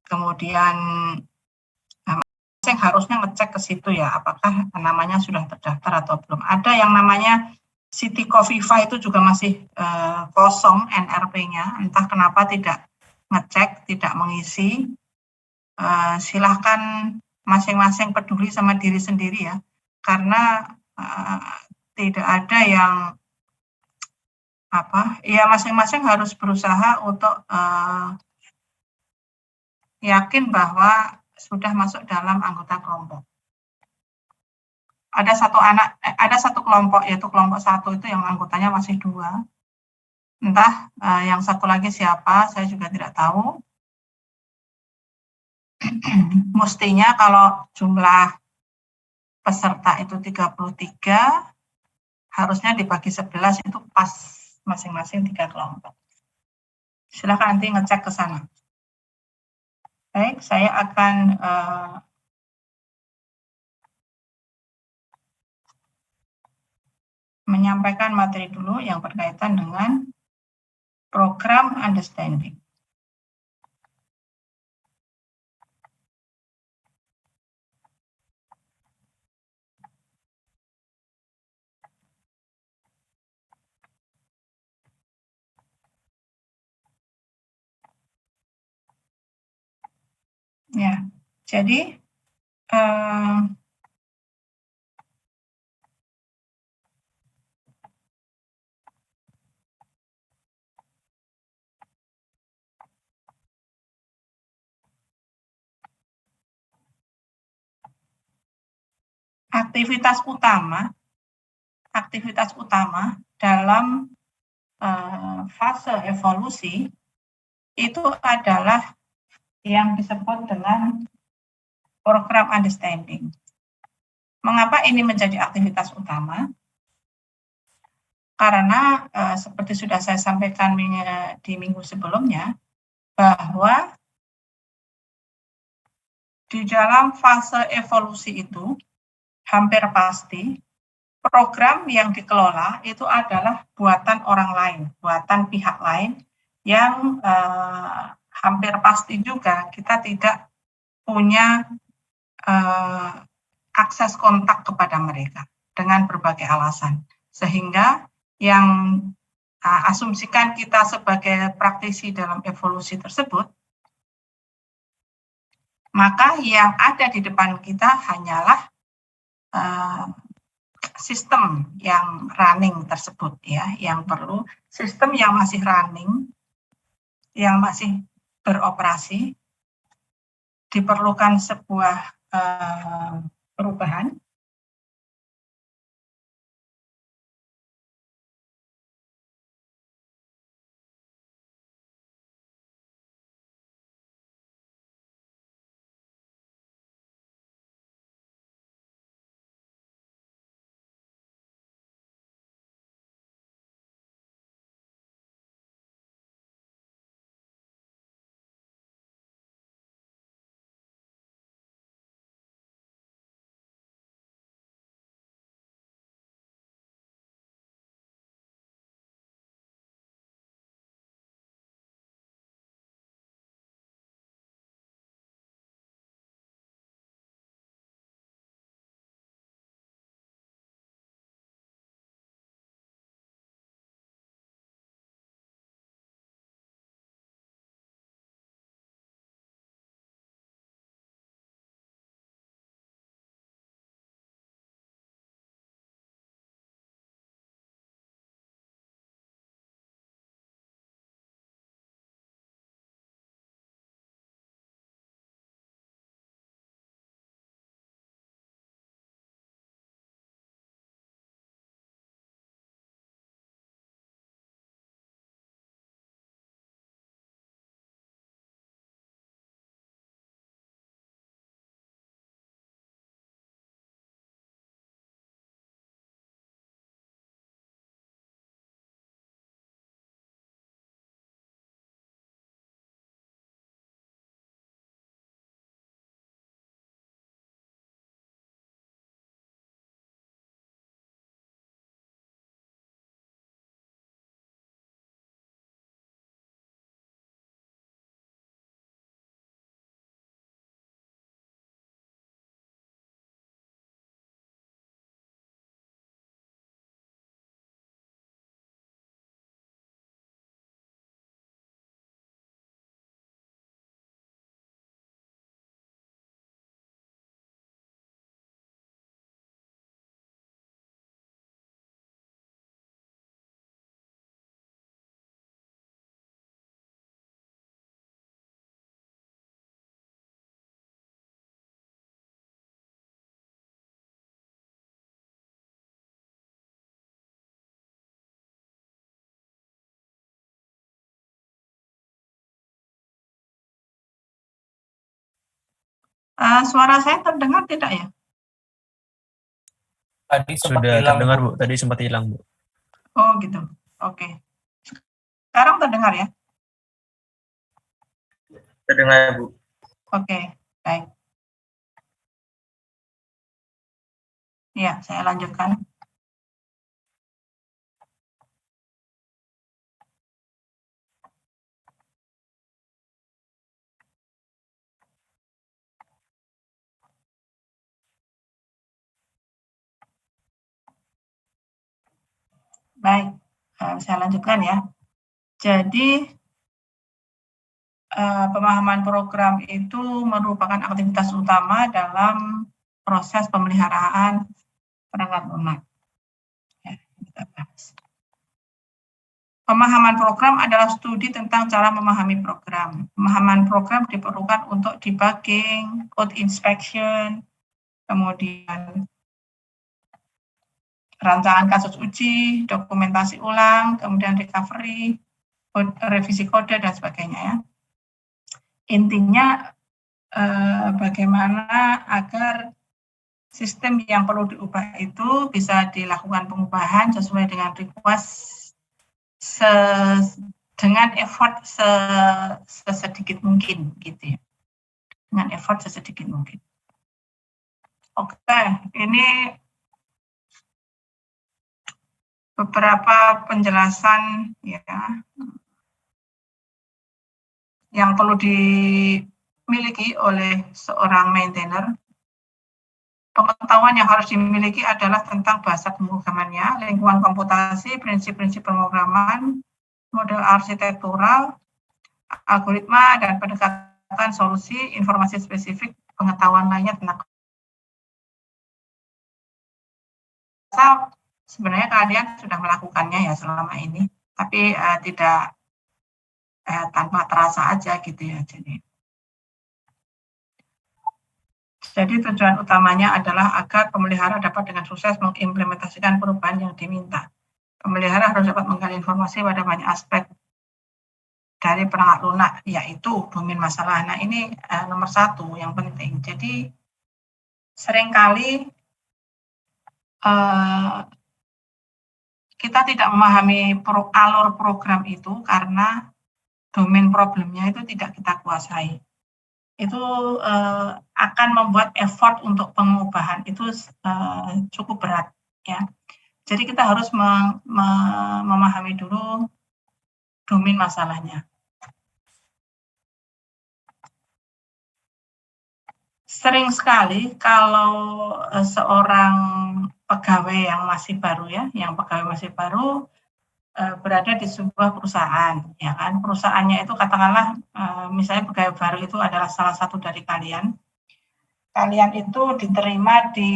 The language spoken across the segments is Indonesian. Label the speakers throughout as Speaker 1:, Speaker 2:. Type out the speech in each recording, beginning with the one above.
Speaker 1: kemudian harusnya ngecek ke situ ya, apakah namanya sudah terdaftar atau belum. Ada yang namanya Siti Kofifa itu juga masih kosong NRP-nya, entah kenapa tidak ngecek, tidak mengisi. Silahkan masing-masing peduli sama diri sendiri ya, karena tidak ada yang ya masing-masing harus berusaha untuk yakin bahwa sudah masuk dalam anggota kelompok. Ada satu kelompok, yaitu kelompok 1 itu yang anggotanya masih 2. Entah yang satu lagi siapa, saya juga tidak tahu. Mestinya kalau jumlah peserta itu 33, harusnya dibagi 11 itu pas masing-masing 3 kelompok. Silakan nanti ngecek ke sana. Baik, saya akan menyampaikan materi dulu yang berkaitan dengan program understanding. Ya, jadi aktivitas utama dalam fase evolusi itu adalah yang disebut dengan program understanding. Mengapa ini menjadi aktivitas utama? Karena seperti sudah saya sampaikan di minggu sebelumnya, bahwa di dalam fase evolusi itu hampir pasti program yang dikelola itu adalah buatan orang lain, buatan pihak lain yang hampir pasti juga kita tidak punya akses kontak kepada mereka dengan berbagai alasan. Sehingga yang asumsikan kita sebagai praktisi dalam evolusi tersebut, maka yang ada di depan kita hanyalah sistem yang running tersebut ya, yang perlu sistem yang masih running, yang masih beroperasi, diperlukan sebuah perubahan Suara saya terdengar tidak ya?
Speaker 2: Tadi sudah terdengar, Bu. Tadi sempat hilang, Bu.
Speaker 1: Oh, gitu. Oke. Sekarang terdengar ya?
Speaker 2: Terdengar, Bu.
Speaker 1: Oke, baik. Ya, saya lanjutkan. Baik, saya lanjutkan ya. Jadi, pemahaman program itu merupakan aktivitas utama dalam proses pemeliharaan perangkat lunak. Ya, kita bahas. Pemahaman program adalah studi tentang cara memahami program. Pemahaman program diperlukan untuk debugging, code inspection, kemudian rancangan kasus uji, dokumentasi ulang, kemudian recovery, revisi kode, dan sebagainya. Ya. Intinya bagaimana agar sistem yang perlu diubah itu bisa dilakukan pengubahan sesuai dengan request dengan effort sesedikit mungkin, gitu ya. Dengan effort sesedikit mungkin. Oke, ini beberapa penjelasan ya yang perlu dimiliki oleh seorang maintainer. Pengetahuan yang harus dimiliki adalah tentang bahasa pemrogramannya, lingkungan komputasi, prinsip-prinsip pemrograman, model arsitektural, algoritma, dan pendekatan solusi, informasi spesifik, pengetahuan lainnya tentang sebenarnya kalian sudah melakukannya ya selama ini, tapi tidak tanpa terasa aja gitu ya. Jadi tujuan utamanya adalah agar pemelihara dapat dengan sukses mengimplementasikan perubahan yang diminta. Pemelihara harus dapat menggali informasi pada banyak aspek dari perangkat lunak, yaitu domain masalah. Nah ini nomor satu yang penting. Jadi seringkali kita tidak memahami alur program itu karena domain problemnya itu tidak kita kuasai. Itu akan membuat effort untuk pengubahan itu cukup berat ya. Jadi kita harus memahami dulu domain masalahnya. Sering sekali kalau seorang pegawai yang masih baru ya, berada di sebuah perusahaan, ya kan? Perusahaannya itu katakanlah misalnya pegawai baru itu adalah salah satu dari kalian. Kalian itu diterima di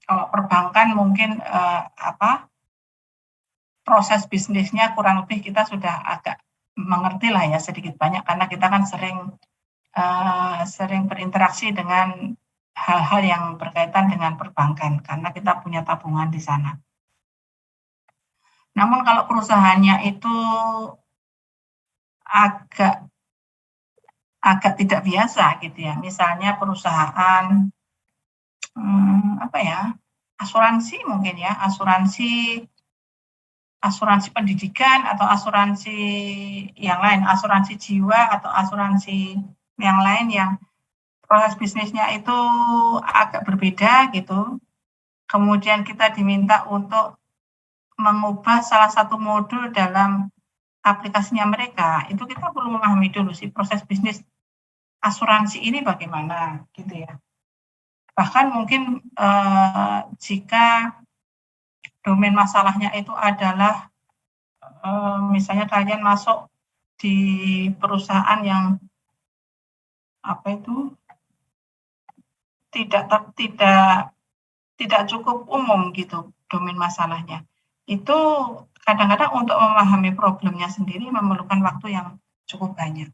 Speaker 1: kalau perbankan mungkin proses bisnisnya kurang lebih kita sudah agak mengerti lah ya sedikit banyak karena kita kan sering berinteraksi dengan hal-hal yang berkaitan dengan perbankan karena kita punya tabungan di sana. Namun kalau perusahaannya itu agak tidak biasa gitu ya, misalnya perusahaan asuransi mungkin ya, asuransi pendidikan atau asuransi yang lain, asuransi jiwa atau asuransi yang lain yang proses bisnisnya itu agak berbeda gitu. Kemudian kita diminta untuk mengubah salah satu modul dalam aplikasinya mereka, itu kita perlu memahami dulu sih proses bisnis asuransi ini bagaimana gitu ya. Bahkan mungkin jika domain masalahnya itu adalah misalnya kalian masuk di perusahaan yang tidak cukup umum gitu domain masalahnya. Itu kadang-kadang untuk memahami problemnya sendiri memerlukan waktu yang cukup banyak.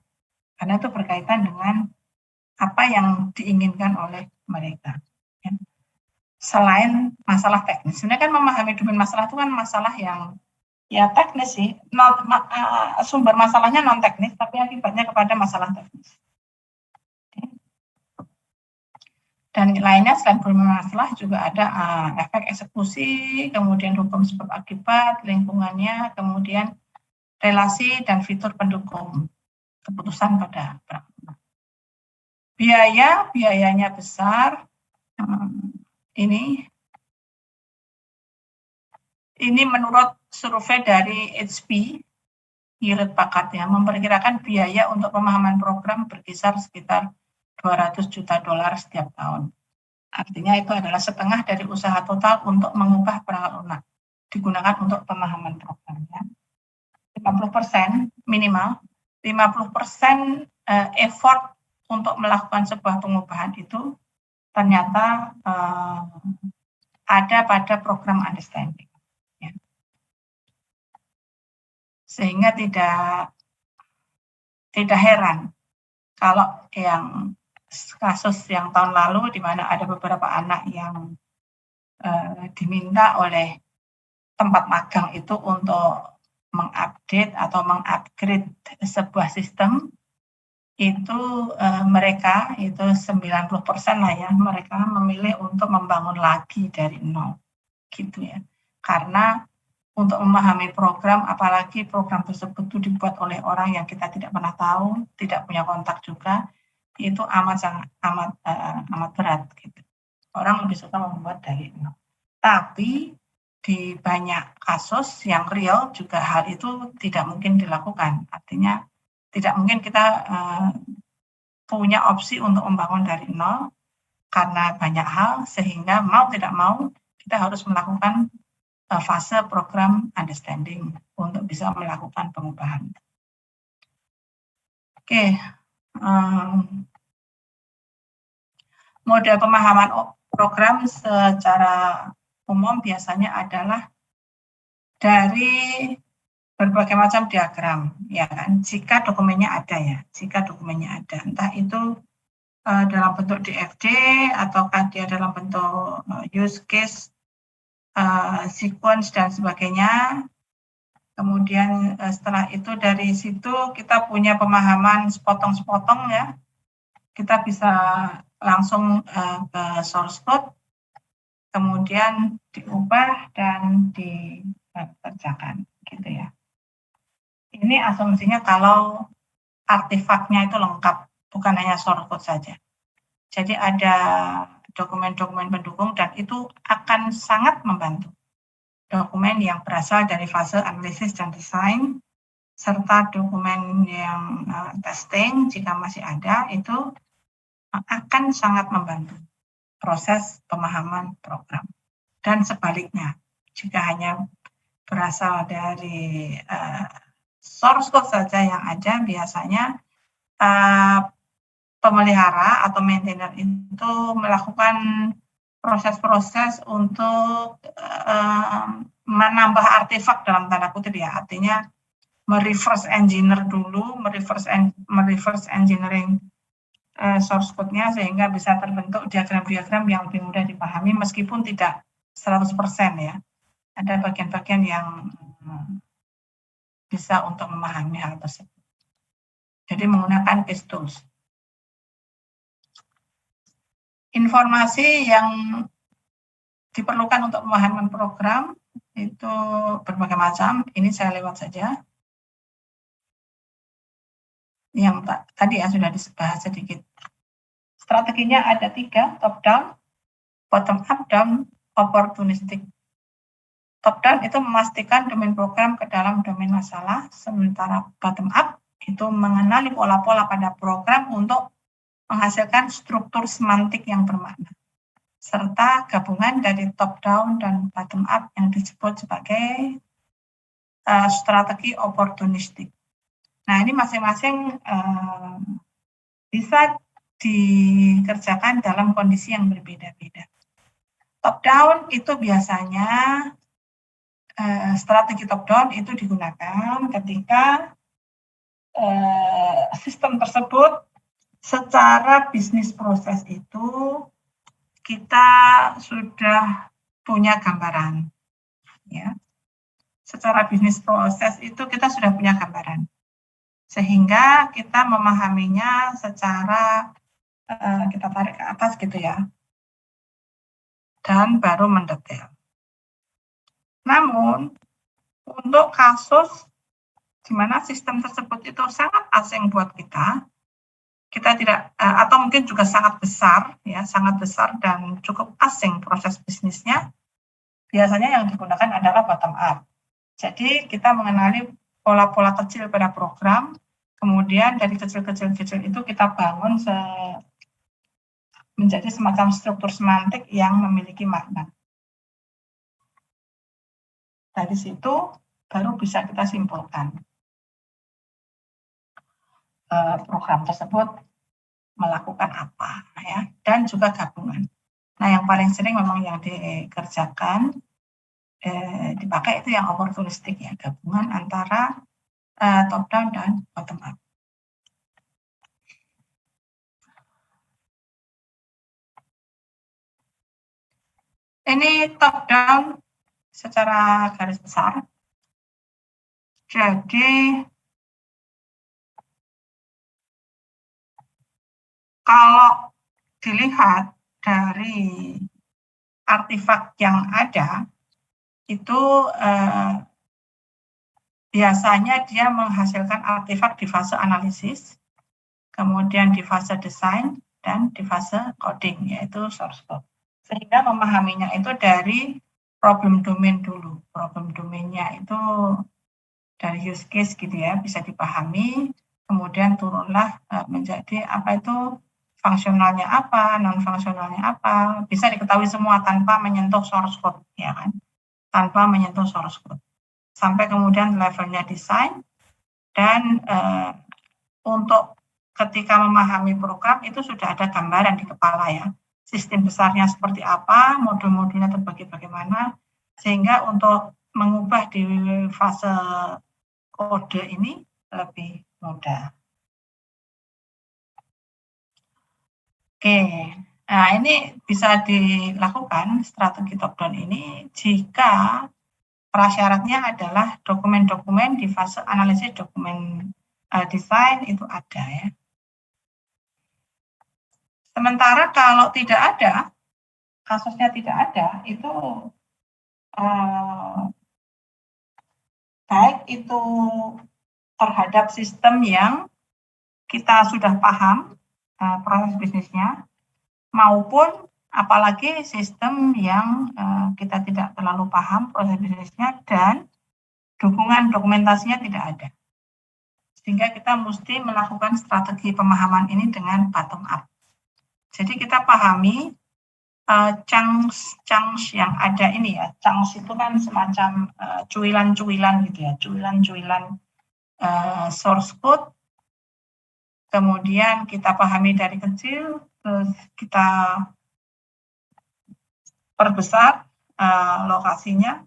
Speaker 1: Karena itu berkaitan dengan apa yang diinginkan oleh mereka. Selain masalah teknis, sebenarnya kan memahami domain masalah itu kan masalah yang ya teknis sih, sumber masalahnya non teknis, tapi akibatnya kepada masalah teknis. Dan lainnya selain bermasalah juga ada efek eksekusi, kemudian hukum sebab akibat, lingkungannya, kemudian relasi dan fitur pendukung keputusan pada pramuka. Biayanya besar. Ini menurut survei dari HP, Hewlett Packard ya, memperkirakan biaya untuk pemahaman program berkisar sekitar $200 juta setiap tahun. Artinya itu adalah setengah dari usaha total untuk mengubah perangkat lunak digunakan untuk pemahaman programnya. 50% minimal, 50% effort untuk melakukan sebuah pengubahan itu ternyata ada pada program understanding. Ya. Sehingga tidak heran kalau yang kasus yang tahun lalu di mana ada beberapa anak yang diminta oleh tempat magang itu untuk mengupdate atau mengupgrade sebuah sistem, itu mereka itu 90% lah ya, mereka memilih untuk membangun lagi dari nol gitu ya. Karena untuk memahami program, apalagi program tersebut itu dibuat oleh orang yang kita tidak pernah tahu, tidak punya kontak juga, itu amat berat gitu. Orang lebih suka membuat dari nol. Tapi di banyak kasus yang real juga hal itu tidak mungkin dilakukan. Artinya tidak mungkin kita punya opsi untuk membangun dari nol karena banyak hal, sehingga mau tidak mau kita harus melakukan fase program understanding untuk bisa melakukan pengubahan. Oke. Model pemahaman program secara umum biasanya adalah dari berbagai macam diagram, ya kan? Jika dokumennya ada ya, entah itu dalam bentuk DFD ataukah dia dalam bentuk use case, sequence dan sebagainya. Kemudian setelah itu dari situ kita punya pemahaman sepotong-sepotong ya. Kita bisa langsung ke source code, kemudian diubah dan dikerjakan gitu ya. Ini asumsinya kalau artefaknya itu lengkap, bukan hanya source code saja. Jadi ada dokumen-dokumen pendukung dan itu akan sangat membantu. Dokumen yang berasal dari fase analisis dan desain, serta dokumen yang testing jika masih ada, itu akan sangat membantu proses pemahaman program. Dan sebaliknya, jika hanya berasal dari source code saja yang ada, biasanya pemelihara atau maintainer itu melakukan proses-proses untuk menambah artefak dalam tanda kutip ya, artinya mereverse engineer dulu, mereverse engineering source code-nya sehingga bisa terbentuk diagram-diagram yang lebih mudah dipahami meskipun tidak 100% ya. Ada bagian-bagian yang bisa untuk memahami hal tersebut. Jadi menggunakan case tools. Informasi yang diperlukan untuk pemahaman program itu berbagai macam. Ini saya lewat saja. Yang tadi ya sudah dibahas sedikit. Strateginya ada 3, top down, bottom up, dan opportunistic. Top down itu memastikan domain program ke dalam domain masalah, sementara bottom up itu mengenali pola-pola pada program untuk menghasilkan struktur semantik yang bermakna, serta gabungan dari top down dan bottom up yang disebut sebagai strategi opportunistic. Nah, ini masing-masing bisa dikerjakan dalam kondisi yang berbeda-beda. Top down itu biasanya strategi top down itu digunakan ketika sistem tersebut secara bisnis proses itu kita sudah punya gambaran, ya. Secara bisnis proses itu kita sudah punya gambaran, sehingga kita memahaminya secara kita tarik ke atas gitu ya. dan baru mendetail. Namun, untuk kasus di mana sistem tersebut itu sangat asing buat kita tidak atau mungkin juga sangat besar dan cukup asing proses bisnisnya, biasanya yang digunakan adalah bottom up. Jadi kita mengenali pola-pola kecil pada program, kemudian dari kecil itu kita bangun menjadi semacam struktur semantik yang memiliki makna. Dari situ baru bisa kita simpulkan program tersebut melakukan apa, ya, dan juga gabungan. Nah, yang paling sering memang yang dikerjakan dipakai itu yang opportunistic, ya, gabungan antara top down dan bottom up. Ini top down secara garis besar. Jadi kalau dilihat dari artefak yang ada, itu biasanya dia menghasilkan artefak di fase analisis, kemudian di fase desain, dan di fase coding, yaitu source code. Sehingga memahaminya itu dari problem domain dulu. Problem domainnya itu dari use case gitu ya, bisa dipahami, kemudian turunlah menjadi apa itu fungsionalnya apa, non-fungsionalnya apa, bisa diketahui semua tanpa menyentuh source code, ya kan, tanpa menyentuh source code. Sampai kemudian levelnya desain, dan untuk ketika memahami program itu sudah ada gambaran di kepala, ya, sistem besarnya seperti apa, modul-modulnya terbagi bagaimana, sehingga untuk mengubah di fase kode ini lebih mudah. Oke, nah ini bisa dilakukan strategi top down ini jika prasyaratnya adalah dokumen-dokumen di fase analisis dokumen desain itu ada, ya. Sementara kalau tidak ada, kasusnya tidak ada, itu baik itu terhadap sistem yang kita sudah paham proses bisnisnya, maupun apalagi sistem yang kita tidak terlalu paham proses bisnisnya dan dukungan dokumentasinya tidak ada. Sehingga kita mesti melakukan strategi pemahaman ini dengan bottom up. Jadi kita pahami chunks yang ada ini, ya. Chunks itu kan semacam cuilan-cuilan gitu, ya, cuilan-cuilan source code. Kemudian kita pahami dari kecil, terus kita perbesar lokasinya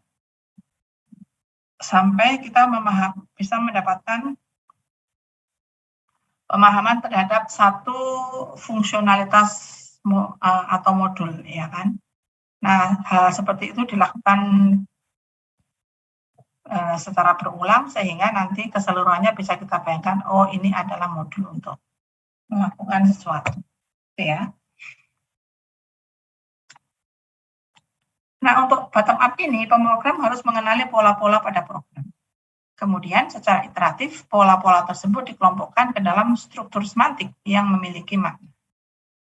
Speaker 1: sampai kita bisa mendapatkan pemahaman terhadap satu fungsionalitas atau modul, ya kan. Nah, hal seperti itu dilakukan secara berulang sehingga nanti keseluruhannya bisa kita bayangkan, oh ini adalah modul untuk melakukan sesuatu, ya. Nah, untuk bottom up ini, pemrogram harus mengenali pola-pola pada program. Kemudian secara iteratif, pola-pola tersebut dikelompokkan ke dalam struktur semantik yang memiliki makna.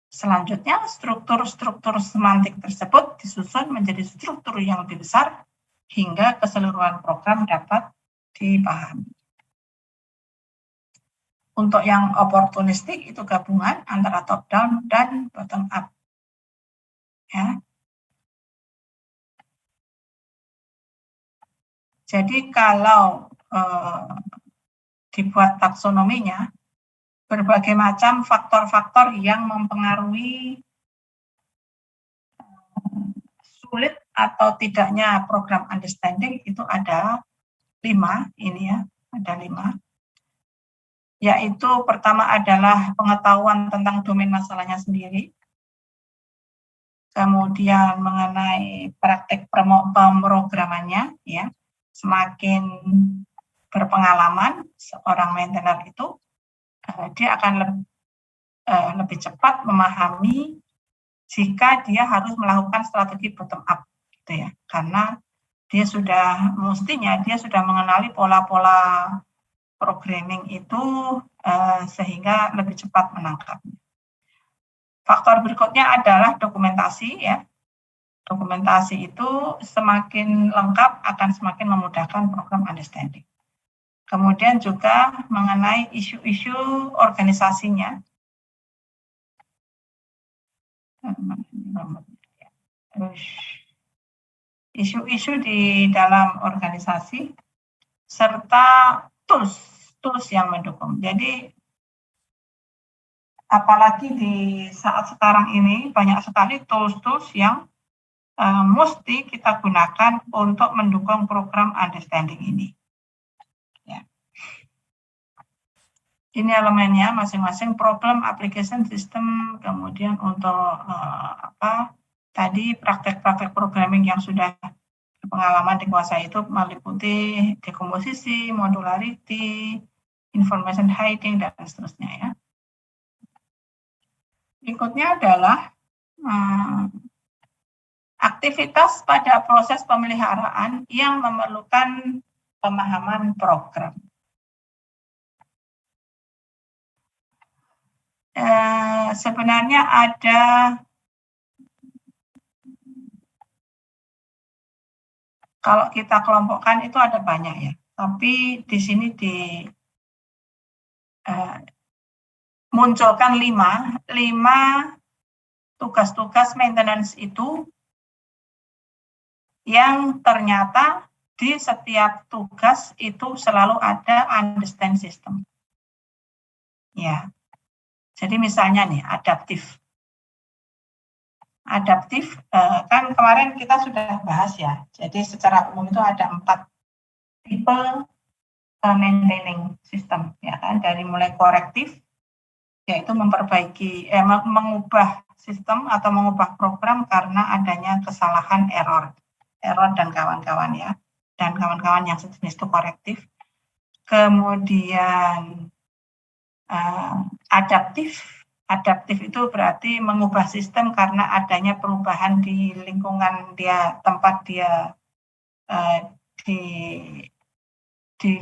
Speaker 1: Selanjutnya, struktur-struktur semantik tersebut disusun menjadi struktur yang lebih besar hingga keseluruhan program dapat dipahami. Untuk yang opportunistic itu gabungan antara top down dan bottom up, ya. Jadi kalau dibuat taksonominya, berbagai macam faktor-faktor yang mempengaruhi sulit atau tidaknya program understanding itu ada 5, ini ya, ada 5. Yaitu pertama adalah pengetahuan tentang domain masalahnya sendiri, kemudian mengenai praktek pemrogramannya, ya, semakin berpengalaman seorang maintainer itu, dia akan lebih cepat memahami jika dia harus melakukan strategi bottom up, gitu ya, karena dia sudah mengenali pola-pola programming itu sehingga lebih cepat menangkapnya. Faktor berikutnya adalah dokumentasi, ya. Dokumentasi itu semakin lengkap akan semakin memudahkan program understanding. Kemudian juga mengenai isu-isu organisasinya. Isu-isu di dalam organisasi serta tools yang mendukung. Jadi apalagi di saat sekarang ini banyak sekali tools yang mesti kita gunakan untuk mendukung program understanding ini. Ya. Ini elemennya masing-masing problem application system, kemudian untuk tadi praktek-praktek programming yang sudah pengalaman dikuasai itu meliputi dekomposisi, modularity, information hiding, dan seterusnya, ya. Berikutnya adalah aktivitas pada proses pemeliharaan yang memerlukan pemahaman program. Sebenarnya ada kalau kita kelompokkan itu ada banyak, ya, tapi di sini munculkan 5 tugas-tugas maintenance itu yang ternyata di setiap tugas itu selalu ada understand system. Ya. Jadi misalnya nih, adaptif. Adaptif kan kemarin kita sudah bahas, ya. Jadi secara umum itu ada 4 tipe maintaining system, ya kan, dari mulai korektif, yaitu memperbaiki mengubah sistem atau mengubah program karena adanya kesalahan error dan kawan-kawan, ya, dan kawan-kawan yang sejenis itu korektif. Kemudian adaptif itu berarti mengubah sistem karena adanya perubahan di lingkungan dia, tempat dia di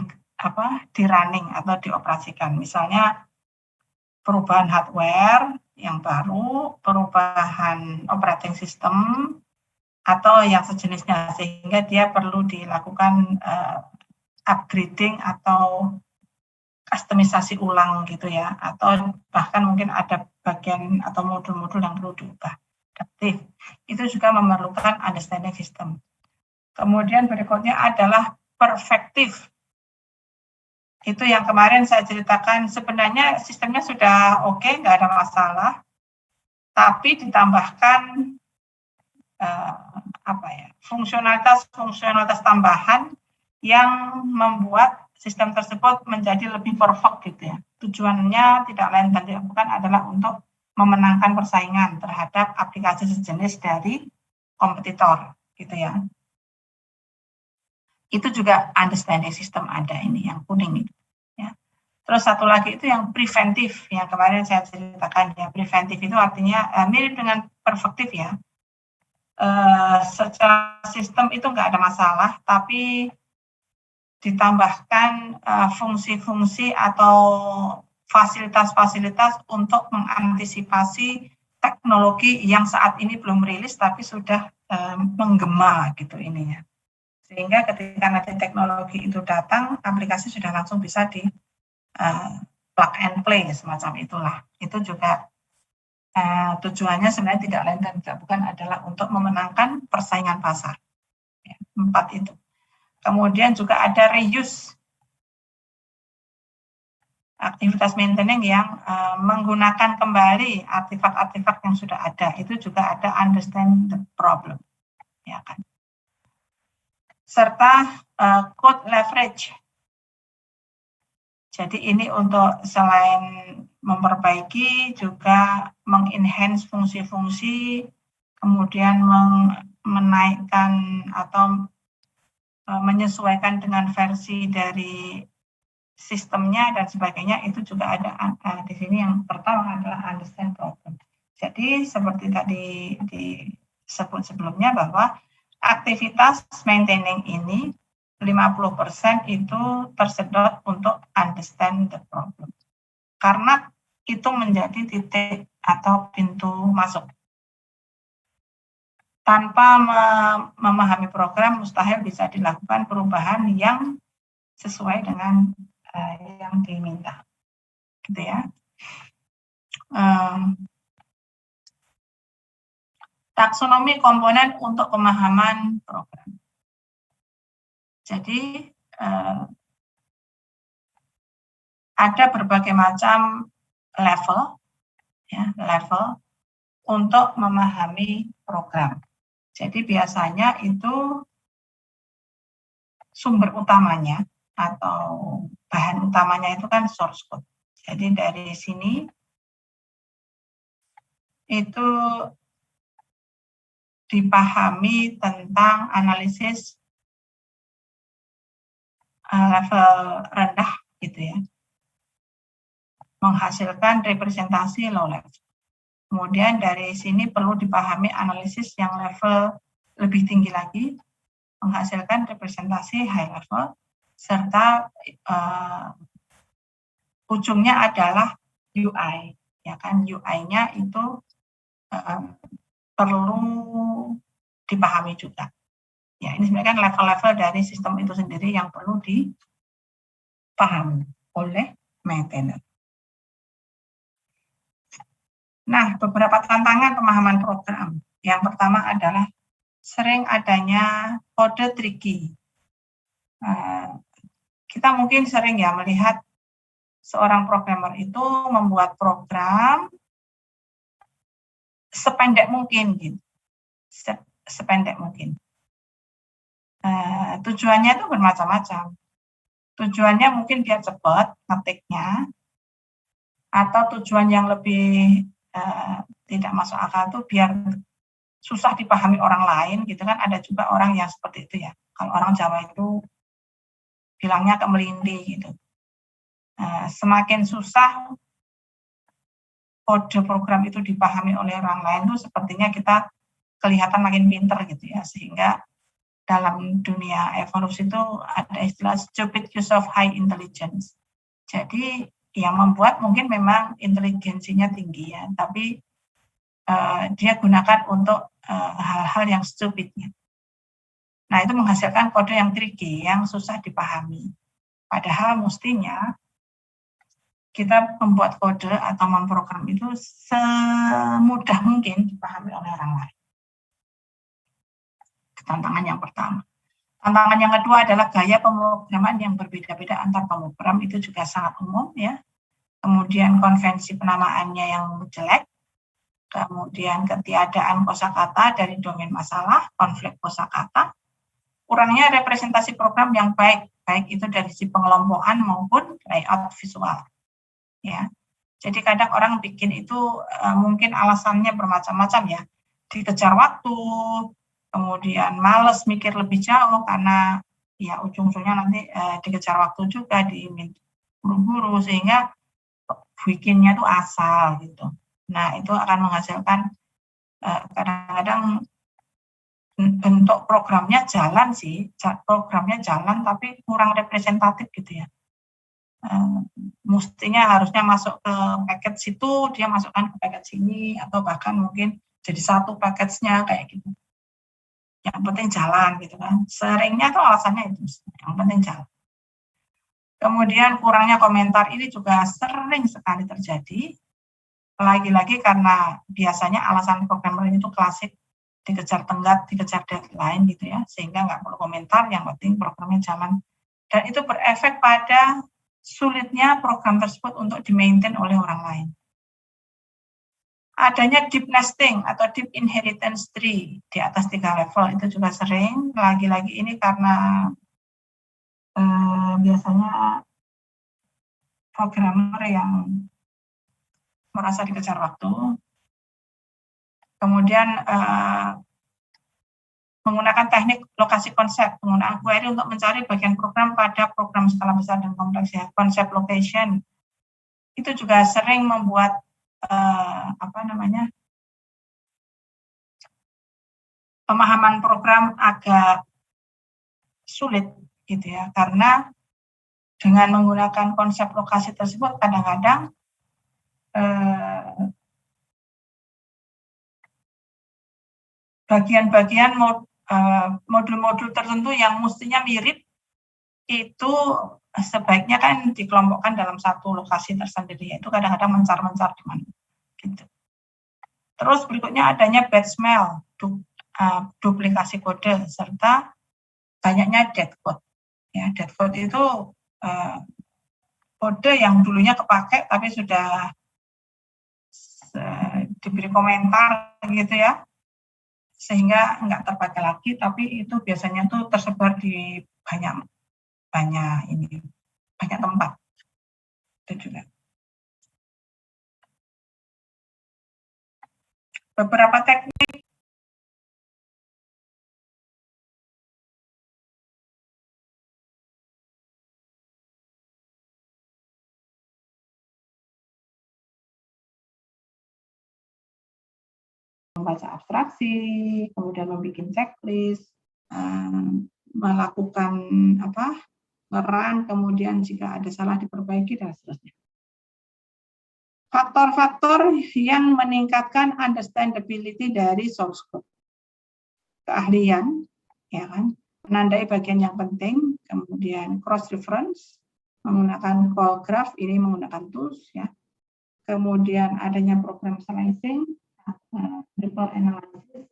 Speaker 1: running atau dioperasikan. Misalnya perubahan hardware yang baru, perubahan operating system, atau yang sejenisnya, sehingga dia perlu dilakukan upgrading atau kustomisasi ulang, gitu ya, atau bahkan mungkin ada bagian atau modul-modul yang perlu diubah. Adaptif itu juga memerlukan understanding system. Kemudian berikutnya adalah perfective. Itu yang kemarin saya ceritakan, sebenarnya sistemnya sudah oke, nggak ada masalah, tapi ditambahkan fungsionalitas tambahan yang membuat sistem tersebut menjadi lebih perfect, gitu ya. Tujuannya tidak lain dan tidak bukan adalah untuk memenangkan persaingan terhadap aplikasi sejenis dari kompetitor, gitu ya. Itu juga understanding system ada ini yang kuning itu, ya. Terus satu lagi itu yang preventif, yang kemarin saya ceritakan, ya. Preventif itu artinya mirip dengan perfective, ya. Secara sistem itu nggak ada masalah, tapi ditambahkan fungsi-fungsi atau fasilitas-fasilitas untuk mengantisipasi teknologi yang saat ini belum rilis tapi sudah menggema, gitu ininya. Sehingga ketika nanti teknologi itu datang, aplikasi sudah langsung bisa di plug and play, semacam itulah. Itu juga tujuannya sebenarnya tidak lain dan tidak bukan adalah untuk memenangkan persaingan pasar. 4 itu. Kemudian juga ada reuse, aktivitas maintenance yang menggunakan kembali artefak-artefak yang sudah ada. Itu juga ada understand the problem, ya kan. Serta code leverage. Jadi ini untuk selain memperbaiki juga mengenhance fungsi-fungsi, kemudian menaikkan atau menyesuaikan dengan versi dari sistemnya dan sebagainya. Itu juga ada di sini. Yang pertama adalah understand problem. Jadi seperti tadi disebut sebelumnya bahwa aktivitas maintaining ini 50% itu tersedot untuk understand the problem. Karena itu menjadi titik atau pintu masuk. Tanpa memahami program, mustahil bisa dilakukan perubahan yang sesuai dengan yang diminta. Gitu ya. Taksonomi komponen untuk pemahaman program. Jadi ada berbagai macam level, ya, level untuk memahami program. Jadi biasanya itu sumber utamanya atau bahan utamanya itu kan source code. Jadi dari sini itu dipahami tentang analisis level rendah gitu ya, menghasilkan representasi low level. Kemudian dari sini perlu dipahami analisis yang level lebih tinggi lagi, menghasilkan representasi high level, serta ujungnya adalah UI, ya kan? UI-nya itu perlu dipahami juga. Ya, ini sebenarnya kan level-level dari sistem itu sendiri yang perlu dipahami oleh maintainer. Nah, beberapa tantangan pemahaman program. Yang pertama adalah sering adanya kode tricky. Kita mungkin sering ya melihat seorang programmer itu membuat program sependek mungkin, gitu. Sependek mungkin. Tujuannya itu bermacam-macam. Tujuannya mungkin biar cepat ngetiknya, atau tujuan yang lebih tidak masuk akal itu biar susah dipahami orang lain, gitu kan. Ada juga orang yang seperti itu ya. Kalau orang Jawa itu bilangnya kemelindi gitu. Semakin susah kode program itu dipahami oleh orang lain tuh sepertinya kita kelihatan makin pinter gitu ya, sehingga dalam dunia evolusi itu ada istilah stupid use of high intelligence. Jadi yang membuat mungkin memang inteligensinya tinggi ya, tapi dia gunakan untuk hal-hal yang stupid ya. Nah, itu menghasilkan kode yang tricky, yang susah dipahami. Padahal mestinya kita membuat kode atau memprogram itu semudah mungkin dipahami oleh orang lain. Tantangan yang pertama. Tantangan yang kedua adalah gaya pemrograman yang berbeda-beda antar pemrogram, itu juga sangat umum ya. Kemudian konvensi penamaannya yang jelek, kemudian ketiadaan kosakata dari domain masalah, konflik kosakata, kurangnya representasi program yang baik itu dari sisi pengelompokan maupun layout visual. Ya, jadi kadang orang bikin itu mungkin alasannya bermacam-macam ya, dikejar waktu, kemudian males mikir lebih jauh karena ya ujung-ujungnya nanti dikejar waktu juga, buru-buru, sehingga bikinnya tuh asal gitu. Nah, itu akan menghasilkan kadang-kadang bentuk programnya jalan sih, programnya jalan tapi kurang representatif gitu ya. Mestinya harusnya masuk ke paket situ, dia masukkan ke paket sini, atau bahkan mungkin jadi satu paketnya kayak gitu. Yang penting jalan gitu kan. Seringnya tuh alasannya itu, yang penting jalan. Kemudian kurangnya komentar ini juga sering sekali terjadi. Lagi-lagi karena biasanya alasan programmer itu klasik, dikejar tenggat, dikejar deadline gitu ya, sehingga nggak perlu komentar, yang penting programnya jalan. Dan itu berefek pada sulitnya program tersebut untuk di-maintain oleh orang lain. Adanya deep nesting atau deep inheritance tree di atas 3 level itu juga sering. Lagi-lagi ini karena biasanya programmer yang merasa dikejar waktu. Kemudian menggunakan teknik lokasi konsep, penggunaan query untuk mencari bagian program pada program skala besar dan kompleks ya. Konsep location itu juga sering membuat pemahaman program agak sulit gitu ya, karena dengan menggunakan konsep lokasi tersebut kadang-kadang bagian-bagian modul-modul tertentu yang mestinya mirip itu sebaiknya kan dikelompokkan dalam satu lokasi tersendiri, yaitu kadang-kadang mencar-mencar di mana gitu. Terus berikutnya adanya bad smell, duplikasi kode, serta banyaknya dead code. Ya, dead code itu kode yang dulunya kepakai tapi sudah diberi komentar gitu ya, sehingga nggak terpakai lagi, tapi itu biasanya tuh tersebar di banyak tempat. Itu juga. Beberapa teknik membaca abstraksi, kemudian membuat checklist, melakukan ngerun, kemudian jika ada salah diperbaiki dan seterusnya. Faktor-faktor yang meningkatkan understandability dari source code. Keahlian, ya kan, menandai bagian yang penting, kemudian cross reference, menggunakan call graph, ini menggunakan tools ya. Kemudian adanya program slicing, ripple analysis,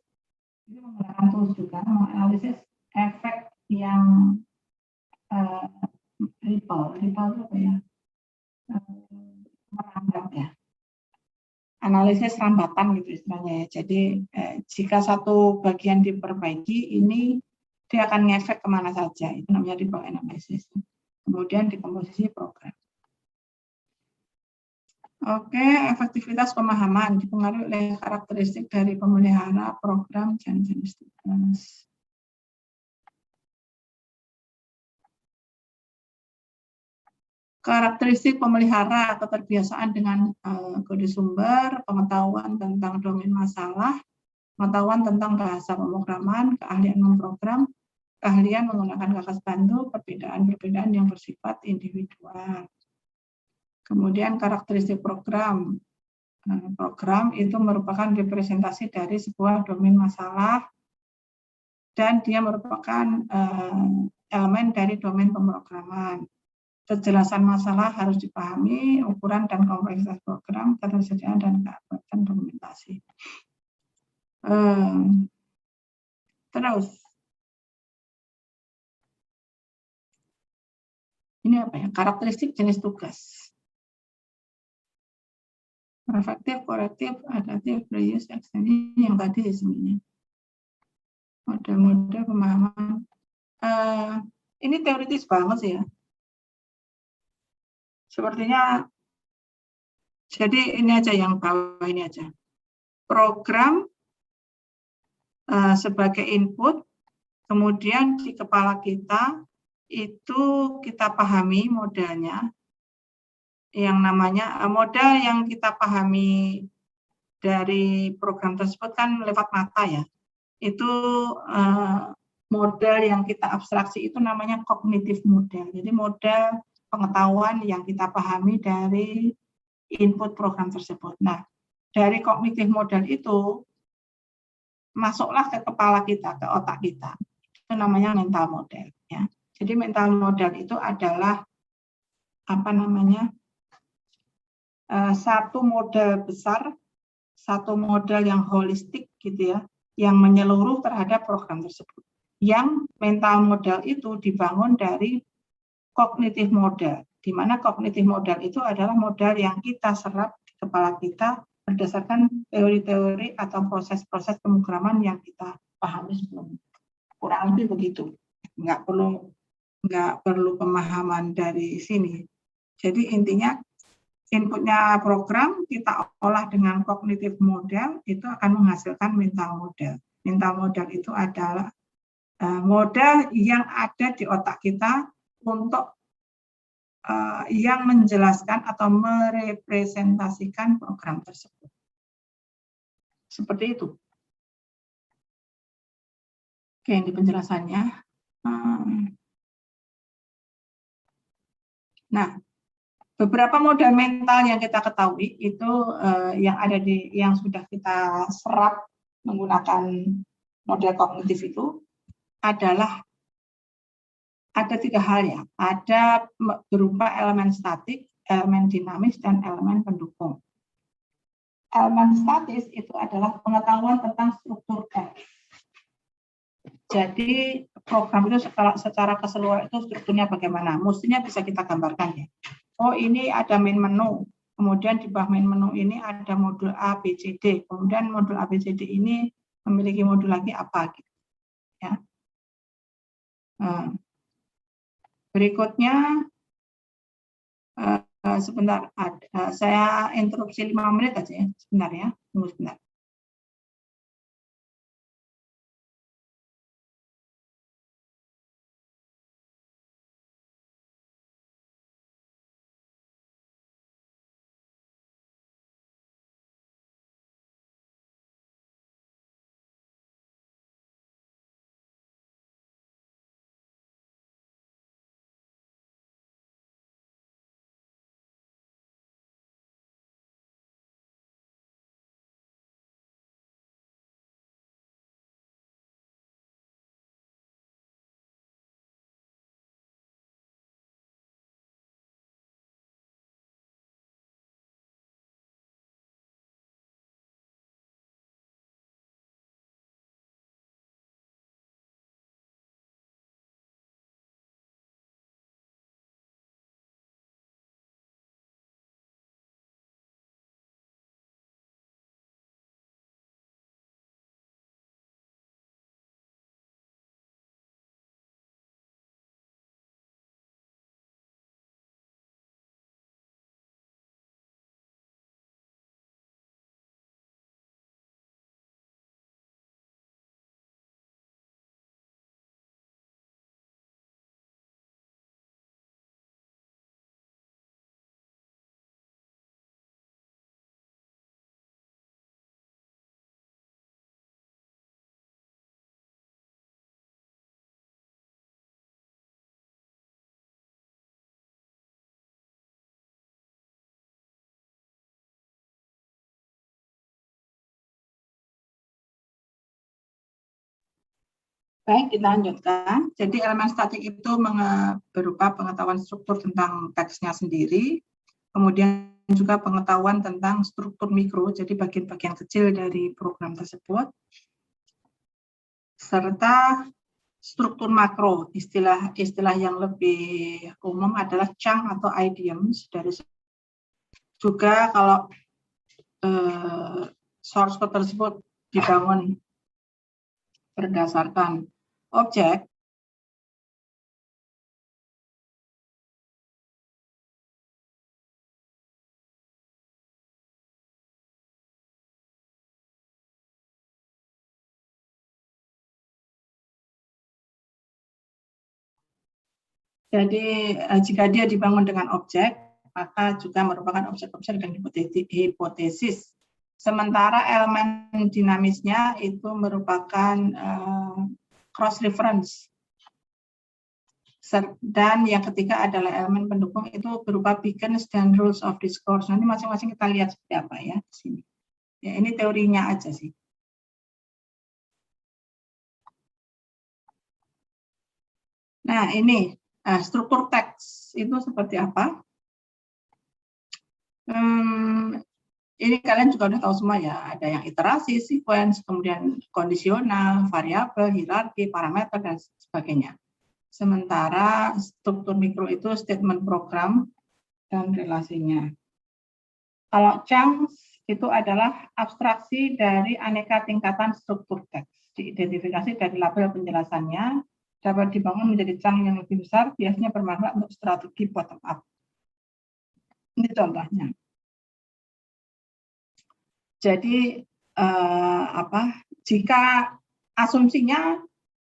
Speaker 1: itu menggunakan tools juga, menganalisis efek yang ripple itu apa ya? Merambat ya. Analisis rambatan gitu istilahnya ya. Jadi jika satu bagian diperbaiki, ini dia akan ngefek kemana saja. Itu namanya ripple analysis. Kemudian dekomposisi program. Oke, efektivitas pemahaman dipengaruhi oleh karakteristik dari pemelihara program dan jenis tugas. Karakteristik pemelihara, keterbiasaan dengan kode sumber, pengetahuan tentang domain masalah, pengetahuan tentang bahasa pemrograman, keahlian memprogram, keahlian menggunakan gagas bantu, perbedaan-perbedaan yang bersifat individual. Kemudian karakteristik program. Program itu merupakan representasi dari sebuah domain masalah dan dia merupakan elemen dari domain pemrograman. Kejelasan masalah harus dipahami, ukuran dan kompleksitas program, ketersediaan dan keabsahan dokumentasi. Terus, ini apa ya? Karakteristik jenis tugas. Reflektif, korektif, adaptif, reuse, extend, yang tadi sebenarnya. Model-model pemahaman. Ini teoritis banget sih ya. Sepertinya, jadi ini aja yang bawah ini aja. Program sebagai input, kemudian di kepala kita itu kita pahami modelnya, yang namanya model yang kita pahami dari program tersebut kan lewat mata ya. Itu model yang kita abstraksi itu namanya cognitive model. Jadi model pengetahuan yang kita pahami dari input program tersebut. Nah, dari cognitive model itu masuklah ke kepala kita, ke otak kita. Itu namanya mental model ya. Jadi mental model itu adalah satu model besar, satu model yang holistik gitu ya, yang menyeluruh terhadap program tersebut. Yang mental model itu dibangun dari cognitive model, di mana cognitive model itu adalah model yang kita serap di kepala kita berdasarkan teori-teori atau proses-proses pemrograman yang kita pahami sebelumnya. Kurang lebih begitu. Nggak perlu pemahaman dari sini. Jadi intinya inputnya program kita olah dengan cognitive model, itu akan menghasilkan mental model. Mental model itu adalah model yang ada di otak kita untuk yang menjelaskan atau merepresentasikan program tersebut. Seperti itu. Oke, ini penjelasannya. Nah, beberapa model mental yang kita ketahui itu yang sudah kita serap menggunakan model kognitif itu adalah ada 3 hal ya. Ada berupa elemen statik, elemen dinamis, dan elemen pendukung. Elemen statis itu adalah pengetahuan tentang struktur teks. Jadi program itu secara keseluruhan itu strukturnya bagaimana? Mestinya bisa kita gambarkan ya. Oh, ini ada main menu. Kemudian di bawah main menu ini ada modul A, B, C, D. Kemudian modul A, B, C, D ini memiliki modul lagi apa gitu. Ya. Berikutnya sebentar, saya interupsi 5 menit aja ya. Sebentar ya, tunggu sebentar. Baik, kita lanjutkan. Jadi elemen statik itu berupa pengetahuan struktur tentang teksnya sendiri, kemudian juga pengetahuan tentang struktur mikro, jadi bagian-bagian kecil dari program tersebut, serta struktur makro. Istilah yang lebih umum adalah chunk atau idioms. Juga kalau source code tersebut dibangun berdasarkan objek, jadi jika dia dibangun dengan objek, maka juga merupakan objek-objek dan hipotesis. Sementara elemen dinamisnya itu merupakan cross reference. Dan yang ketiga adalah elemen pendukung itu berupa beacons dan rules of discourse. Nanti masing-masing kita lihat seperti apa ya di sini. Ya, ini teorinya aja sih. Nah, ini struktur teks itu seperti apa? Ini kalian juga udah tahu semua ya, ada yang iterasi, sequence, kemudian kondisional, variabel, hierarki, parameter, dan sebagainya. Sementara struktur mikro itu statement program dan relasinya. Kalau chunks itu adalah abstraksi dari aneka tingkatan struktur teks. Diidentifikasi dari label penjelasannya, dapat dibangun menjadi chunk yang lebih besar, biasanya bermanfaat untuk strategi bottom up. Ini contohnya. Jadi jika asumsinya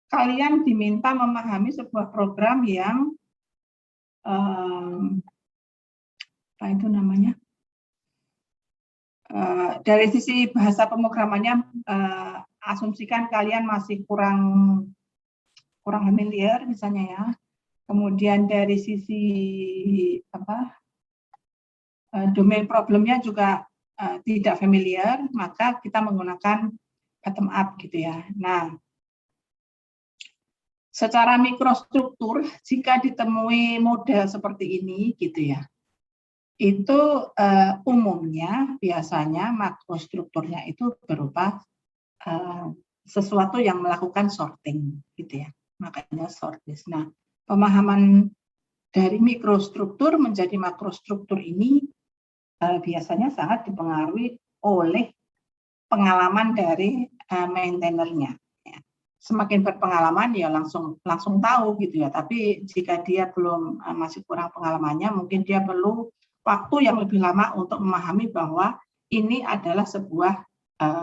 Speaker 1: kalian diminta memahami sebuah program yang apa itu namanya, dari sisi bahasa pemrogramannya asumsikan kalian masih kurang familiar misalnya ya. Kemudian dari sisi domain problemnya juga tidak familiar, maka kita menggunakan bottom up gitu ya. Nah, secara mikrostruktur jika ditemui model seperti ini gitu ya, itu umumnya biasanya makrostrukturnya itu berupa sesuatu yang melakukan sorting gitu ya, makanya sort list. Nah, pemahaman dari mikrostruktur menjadi makrostruktur ini biasanya sangat dipengaruhi oleh pengalaman dari maintainernya. Ya. Semakin berpengalaman ya langsung tahu gitu ya. Tapi jika dia belum masih kurang pengalamannya, mungkin dia perlu waktu yang lebih lama untuk memahami bahwa ini adalah sebuah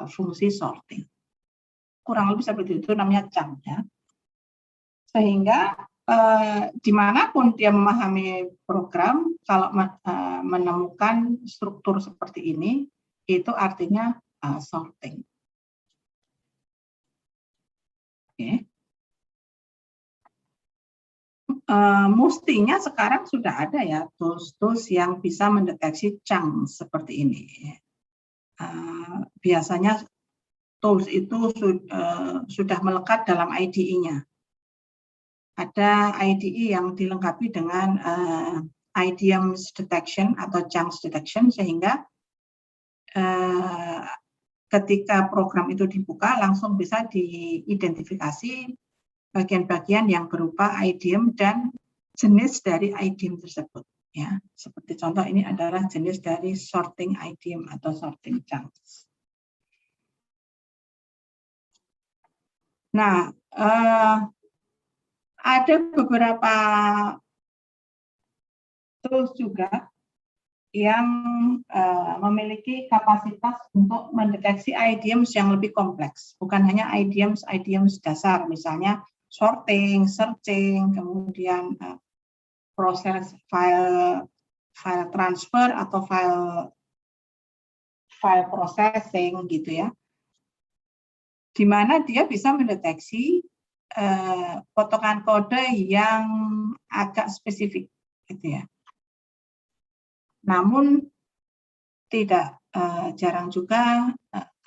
Speaker 1: fungsi sorting. Kurang lebih seperti itu, namanya chunk ya. Sehingga dimanapun dia memahami program, kalau menemukan struktur seperti ini, itu artinya sorting. Okay. Mestinya sekarang sudah ada ya tools-tools yang bisa mendeteksi chunk seperti ini. Biasanya tools itu sudah melekat dalam IDE-nya. Ada IDE yang dilengkapi dengan IDMs detection atau chunks detection, sehingga ketika program itu dibuka langsung bisa diidentifikasi bagian-bagian yang berupa IDM dan jenis dari IDM tersebut. Ya, seperti contoh ini adalah jenis dari sorting IDM atau sorting chunks. Nah, ada beberapa tools juga yang memiliki kapasitas untuk mendeteksi IDMs yang lebih kompleks, bukan hanya IDMs dasar, misalnya sorting, searching, kemudian proses file transfer atau file processing gitu ya, di mana dia bisa mendeteksi potongan kode yang agak spesifik gitu ya. Namun tidak jarang juga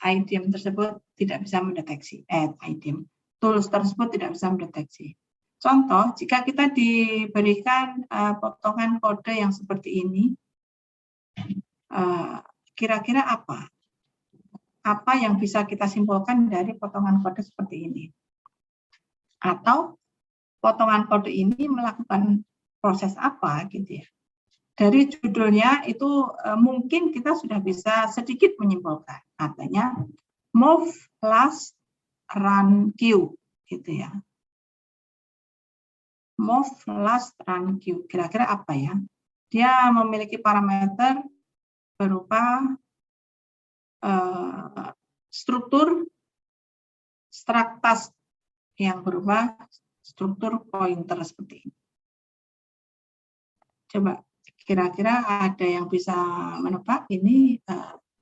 Speaker 1: IDM tersebut tidak bisa mendeteksi, IDM tools tersebut tidak bisa mendeteksi. Contoh, jika kita diberikan potongan kode yang seperti ini, kira-kira apa yang bisa kita simpulkan dari potongan kode seperti ini? Atau potongan kode ini melakukan proses apa gitu ya? Dari judulnya itu mungkin kita sudah bisa sedikit menyimpulkan, artinya move last run queue gitu ya. Move last run queue, kira-kira apa ya? Dia memiliki parameter berupa struktur struct task yang berupa struktur pointer seperti ini. Coba kira-kira ada yang bisa menebak ini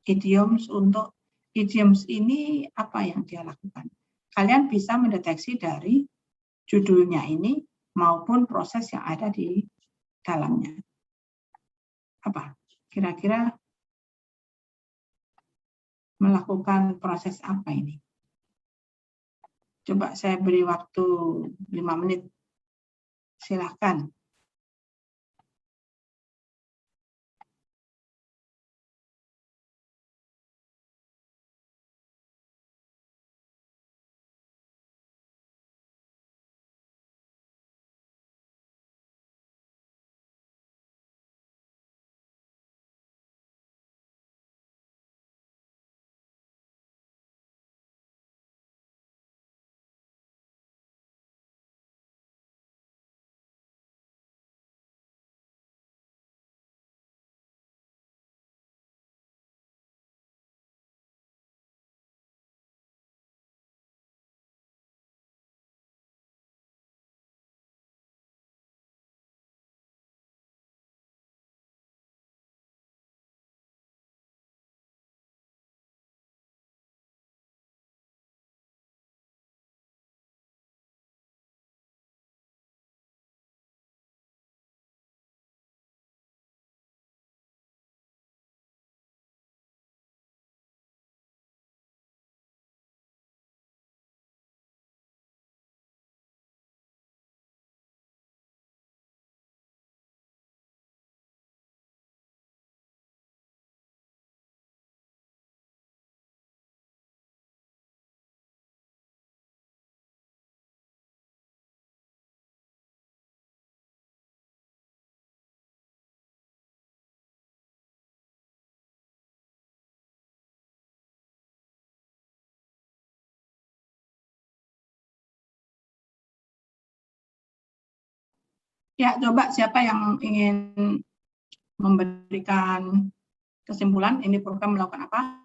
Speaker 1: idioms untuk idioms ini apa yang dia lakukan. Kalian bisa mendeteksi dari judulnya ini maupun proses yang ada di dalamnya. Apa? Kira-kira melakukan proses apa ini? Coba saya beri waktu 5 menit. Silahkan. Ya, coba siapa yang ingin memberikan kesimpulan ini program melakukan apa?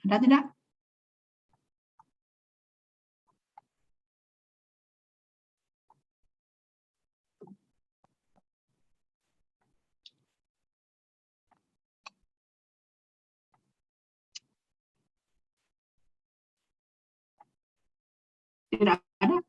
Speaker 1: Ada tidak? Tidak ada.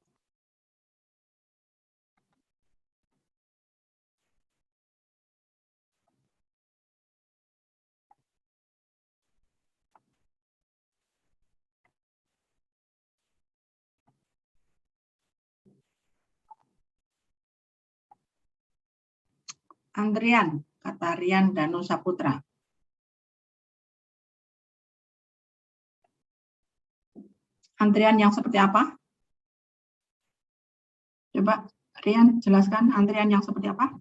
Speaker 1: Andrian, kata Rian Danu Saputra. Antrian yang seperti apa? Coba Rian jelaskan antrian yang seperti apa?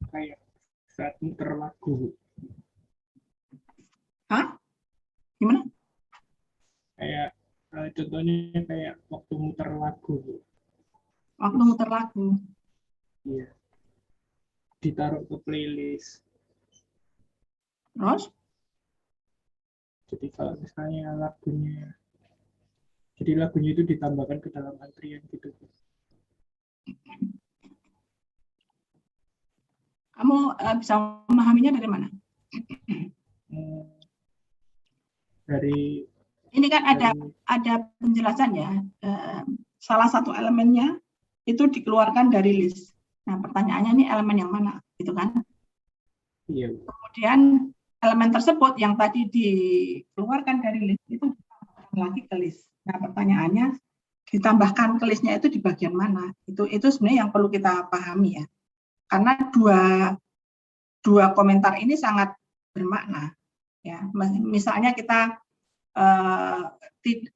Speaker 3: Kayak saat muter lagu.
Speaker 1: Hah? Gimana?
Speaker 3: Kayak contohnya kayak waktu muter lagu.
Speaker 1: Waktu muter lagu.
Speaker 3: Iya. Ditaruh ke playlist.
Speaker 1: Terus?
Speaker 3: Jadi kalau misalnya lagunya, jadi lagunya itu ditambahkan ke dalam antrian gitu.
Speaker 1: Kamu bisa memahaminya dari mana?
Speaker 3: Dari
Speaker 1: ini kan ada penjelasan ya. Salah satu elemennya itu dikeluarkan dari list. Nah, pertanyaannya ini elemen yang mana, gitu kan?
Speaker 3: Iya.
Speaker 1: Kemudian elemen tersebut yang tadi dikeluarkan dari list itu ditambahkan lagi ke list. Nah, pertanyaannya ditambahkan ke listnya itu di bagian mana? Itu sebenarnya yang perlu kita pahami ya. Karena dua komentar ini sangat bermakna. Ya, misalnya kita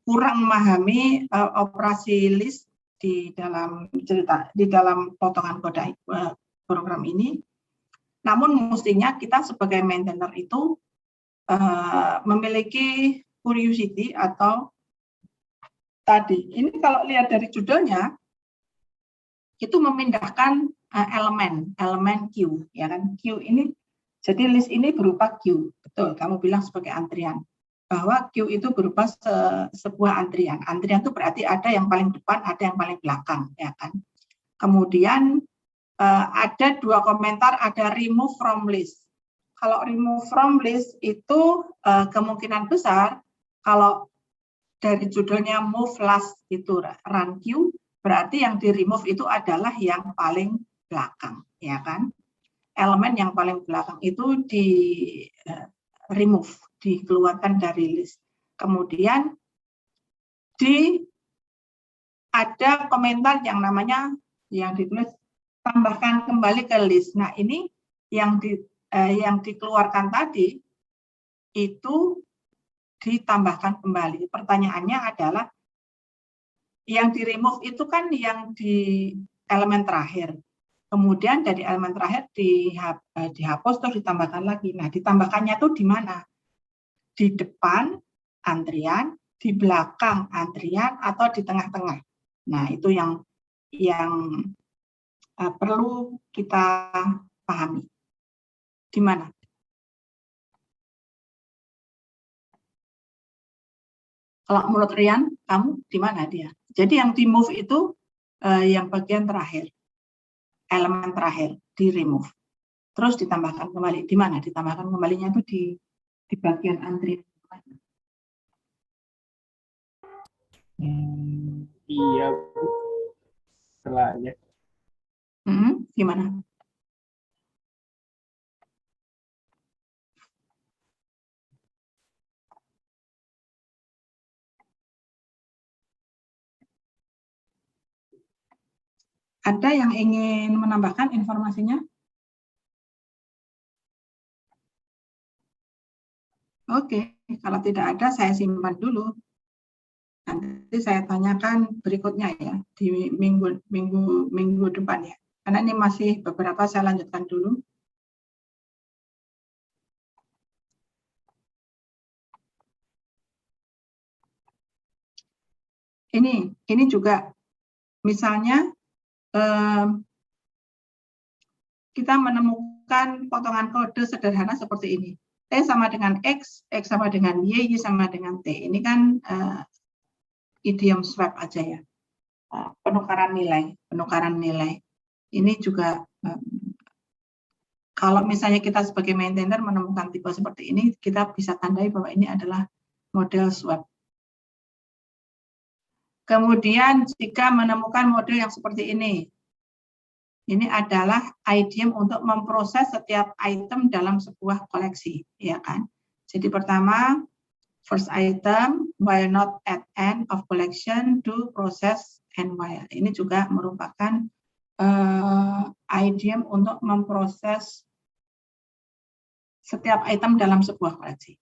Speaker 1: kurang memahami operasi list di dalam potongan kode program ini. Namun mestinya kita sebagai maintainer itu memiliki curiosity atau tadi ini kalau lihat dari judulnya itu memindahkan elemen queue, ya kan? Queue ini jadi list ini berupa queue, betul? Kamu bilang sebagai antrian bahwa queue itu berupa sebuah antrian. Antrian itu berarti ada yang paling depan, ada yang paling belakang, ya kan? Kemudian ada dua komentar, ada remove from list. Kalau remove from list itu kemungkinan besar kalau dari judulnya move last itu run queue, berarti yang di remove itu adalah yang paling belakang, ya kan? Elemen yang paling belakang itu di remove, dikeluarkan dari list. Kemudian ada komentar yang namanya yang ditulis tambahkan kembali ke list. Nah, ini yang dikeluarkan tadi itu ditambahkan kembali. Pertanyaannya adalah yang di remove itu kan yang di elemen terakhir. Kemudian dari elemen terakhir dihapus terus ditambahkan lagi. Nah, ditambahkannya itu di mana? Di depan antrian, di belakang antrian, atau di tengah-tengah. Nah, itu yang perlu kita pahami. Di mana? Kalau menurut Rian, kamu di mana dia? Jadi yang di move itu yang bagian terakhir, elemen terakhir di remove. Terus ditambahkan kembali. Di mana? Ditambahkan kembalinya itu di bagian antrian.
Speaker 3: Iya, Bu. Setelahnya.
Speaker 1: Gimana? Ada yang ingin menambahkan informasinya? Oke, kalau tidak ada saya simpan dulu. Nanti saya tanyakan berikutnya ya di minggu depan ya. Karena ini masih beberapa, saya lanjutkan dulu. Ini juga misalnya kita menemukan potongan kode sederhana seperti ini. T sama dengan X, X sama dengan Y, Y sama dengan T. Ini kan idiom swap aja ya. Penukaran nilai. Ini juga kalau misalnya kita sebagai maintainer menemukan tipe seperti ini, kita bisa tandai bahwa ini adalah model swap. Kemudian jika menemukan model yang seperti ini adalah idiom untuk memproses setiap item dalam sebuah koleksi, ya kan? Jadi pertama, first item, while not at end of collection, do process and while. Ini juga merupakan idiom untuk memproses setiap item dalam sebuah koleksi.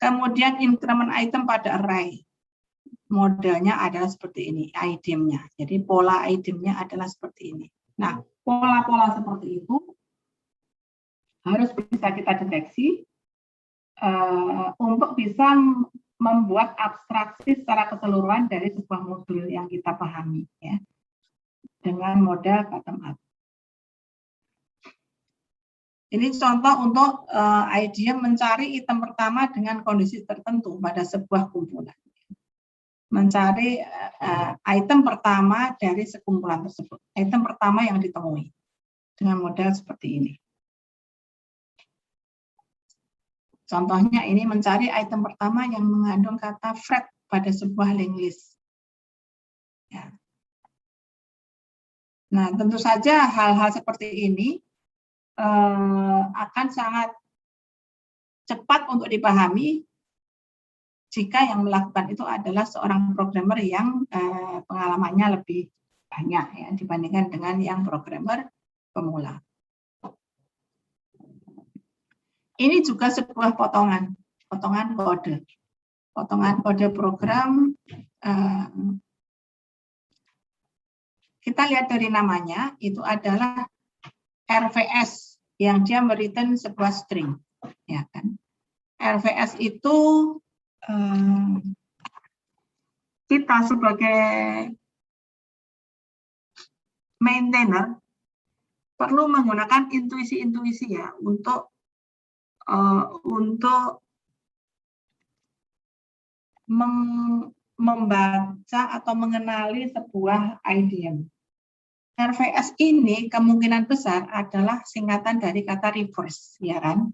Speaker 1: Kemudian increment item pada array. Modelnya adalah seperti ini, idiomnya. Jadi pola idiomnya adalah seperti ini. Nah, pola-pola seperti itu harus bisa kita deteksi untuk bisa membuat abstraksi secara keseluruhan dari sebuah modul yang kita pahami, ya, dengan model bottom up. Ini contoh untuk idiom mencari item pertama dengan kondisi tertentu pada sebuah kumpulan. Mencari item pertama dari sekumpulan tersebut. Item pertama yang ditemui dengan model seperti ini. Contohnya ini mencari item pertama yang mengandung kata Fred pada sebuah linked list. Ya. Nah, tentu saja hal-hal seperti ini akan sangat cepat untuk dipahami jika yang melakukan itu adalah seorang programmer yang pengalamannya lebih banyak ya dibandingkan dengan yang programmer pemula. Ini juga sebuah potongan kode program. Kita lihat dari namanya, itu adalah RVS yang dia mereturn sebuah string, ya kan? RVS itu kita sebagai maintainer perlu menggunakan intuisi ya untuk membaca atau mengenali sebuah idiom. RVS ini kemungkinan besar adalah singkatan dari kata reverse, ya kan?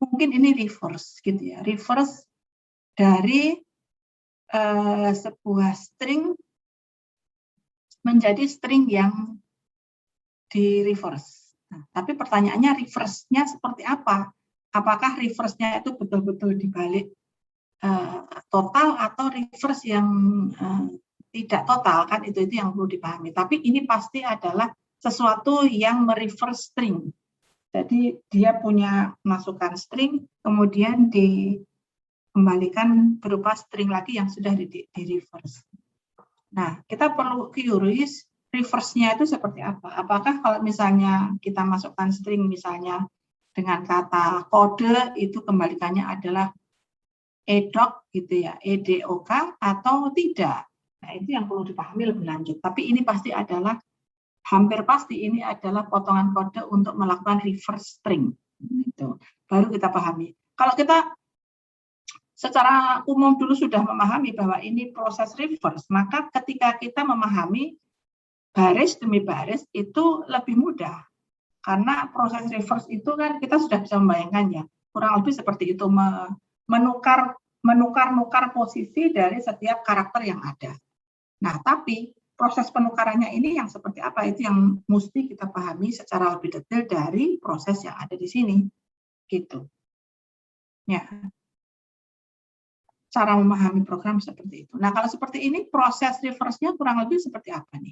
Speaker 1: Mungkin ini reverse gitu ya, reverse dari sebuah string menjadi string yang di reverse. Nah, tapi pertanyaannya reverse-nya seperti apa? Apakah reverse-nya itu betul-betul dibalik total atau reverse yang tidak total, kan itu yang perlu dipahami. Tapi ini pasti adalah sesuatu yang mereverse string. Jadi dia punya masukan string, kemudian dikembalikan berupa string lagi yang sudah di reverse. Nah, kita perlu curious reverse-nya itu seperti apa. Apakah kalau misalnya kita masukkan string misalnya dengan kata kode, itu kembalikannya adalah edok gitu ya, edok atau tidak. Nah, itu yang perlu dipahami lebih lanjut. Tapi ini pasti adalah, hampir pasti ini adalah potongan kode untuk melakukan reverse string. Itu baru kita pahami. Kalau kita secara umum dulu sudah memahami bahwa ini proses reverse, maka ketika kita memahami baris demi baris itu lebih mudah. Karena proses reverse itu kan kita sudah bisa membayangkannya. Kurang lebih seperti itu, menukar posisi dari setiap karakter yang ada. Nah, tapi proses penukarannya ini yang seperti apa, itu yang mesti kita pahami secara lebih detail dari proses yang ada di sini. Gitu. Ya. Cara memahami program seperti itu. Nah, kalau seperti ini, proses reverse-nya kurang lebih seperti apa nih?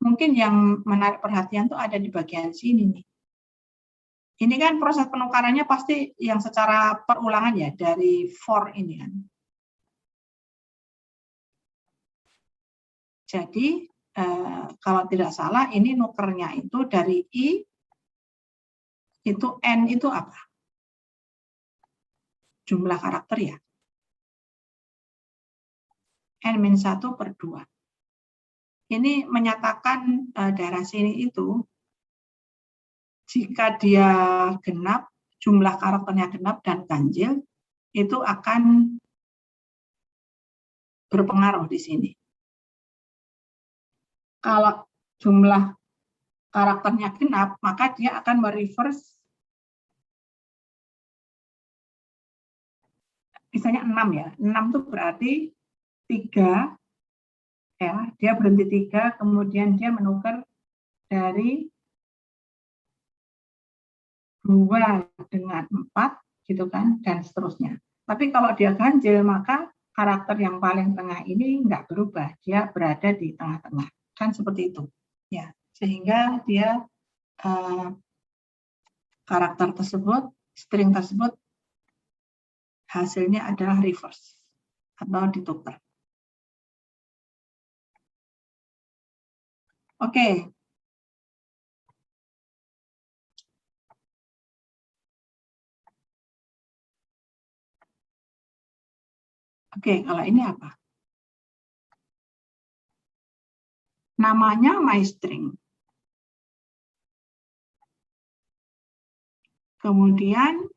Speaker 1: Mungkin yang menarik perhatian tuh ada di bagian sini nih. Ini kan proses penukarannya pasti yang secara perulangan ya, dari for ini kan. Jadi kalau tidak salah ini nukernya itu dari I, itu N itu apa? Jumlah karakter ya. N-1/2. Ini menyatakan daerah sini itu jika dia genap, jumlah karakternya genap dan ganjil, itu akan berpengaruh di sini. Kalau jumlah karakternya genap, maka dia akan mereverse misalnya 6 ya. 6 itu berarti 3 ya, dia berhenti 3, kemudian dia menukar dari 2 dengan 4 gitu kan, dan seterusnya. Tapi kalau dia ganjil, maka karakter yang paling tengah ini nggak berubah, dia berada di tengah-tengah, kan seperti itu ya, sehingga dia karakter tersebut, string tersebut hasilnya adalah reverse atau ditukar. Oke. Oke, kalau ini apa? Namanya myString. Kemudian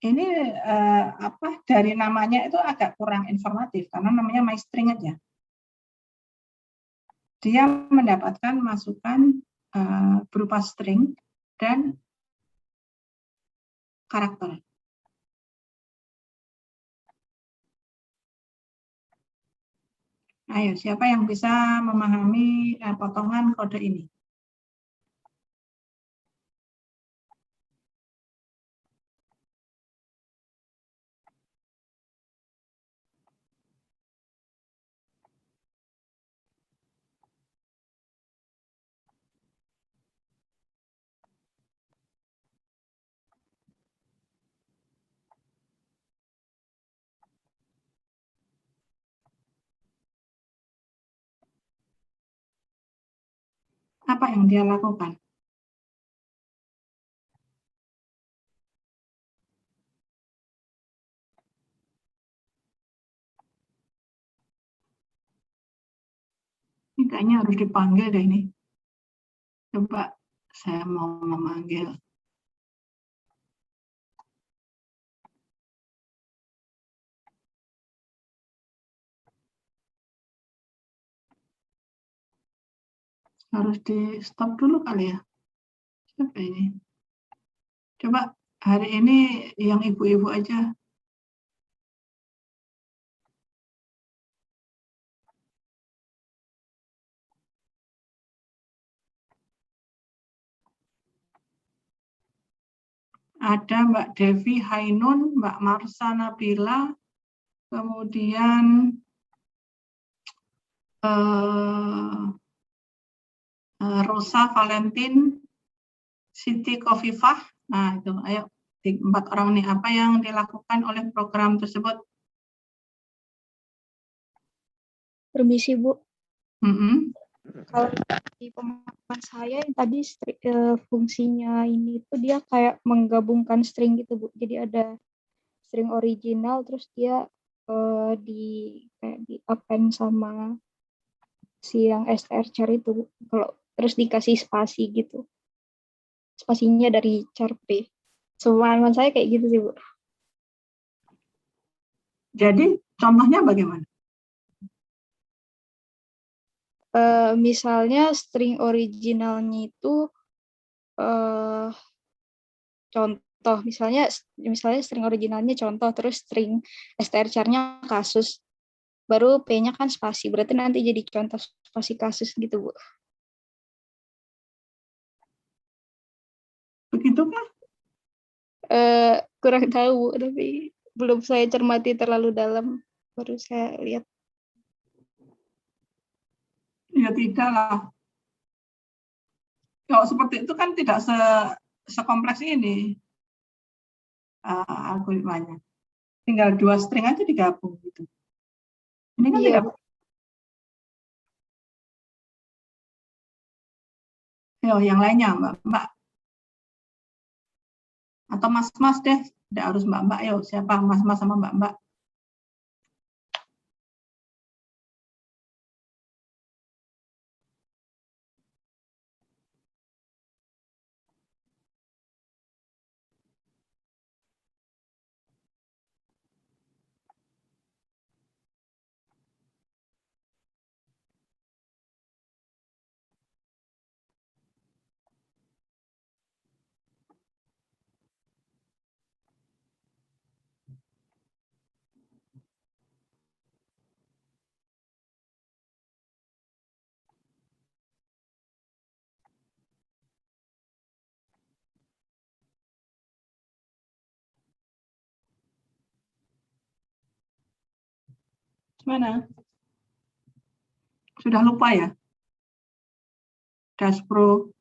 Speaker 1: ini apa dari namanya itu agak kurang informatif karena namanya myString aja. Dia mendapatkan masukan berupa string dan karakter. Ayo, siapa yang bisa memahami potongan kode ini? Apa yang dia lakukan? Ini kayaknya harus dipanggil deh ini. Coba saya mau memanggil. Harus di stop dulu kali ya. Siapa ini? Coba hari ini yang ibu-ibu aja. Ada Mbak Devi Hainun, Mbak Marsa Nabila, kemudian Rosa Valentin, Siti Kofifah. Nah itu, ayo 4 orang ini apa yang dilakukan oleh program tersebut?
Speaker 4: Permisi Bu.
Speaker 1: Kalau
Speaker 4: di pemahaman saya yang tadi fungsinya ini tuh dia kayak menggabungkan string gitu Bu. Jadi ada string original terus dia di append sama si yang strchar itu Bu. Kalau terus dikasih spasi gitu. Spasinya dari char P. Pemahaman saya kayak gitu sih Bu.
Speaker 1: Jadi contohnya bagaimana?
Speaker 4: Misalnya string originalnya itu contoh, misalnya string originalnya contoh, terus string strchar-nya kasus, baru P-nya kan spasi, berarti nanti jadi contoh spasi kasus gitu Bu.
Speaker 1: Begitu kan?
Speaker 4: Kurang tahu, tapi belum saya cermati terlalu dalam, baru saya lihat.
Speaker 1: Ya tidak lah. Kalau seperti itu kan tidak sekompleks ini. algoritmanya. Tinggal 2 string aja digabung gitu. Ini kan
Speaker 4: Iya,
Speaker 1: tidak.
Speaker 4: Bu.
Speaker 1: Yo, yang lainnya Mbak. Atau Mas-mas deh, tidak harus Mbak-mbak. Yo, siapa Mas-mas sama Mbak-mbak? Mana? Sudah lupa ya? Dash Pro.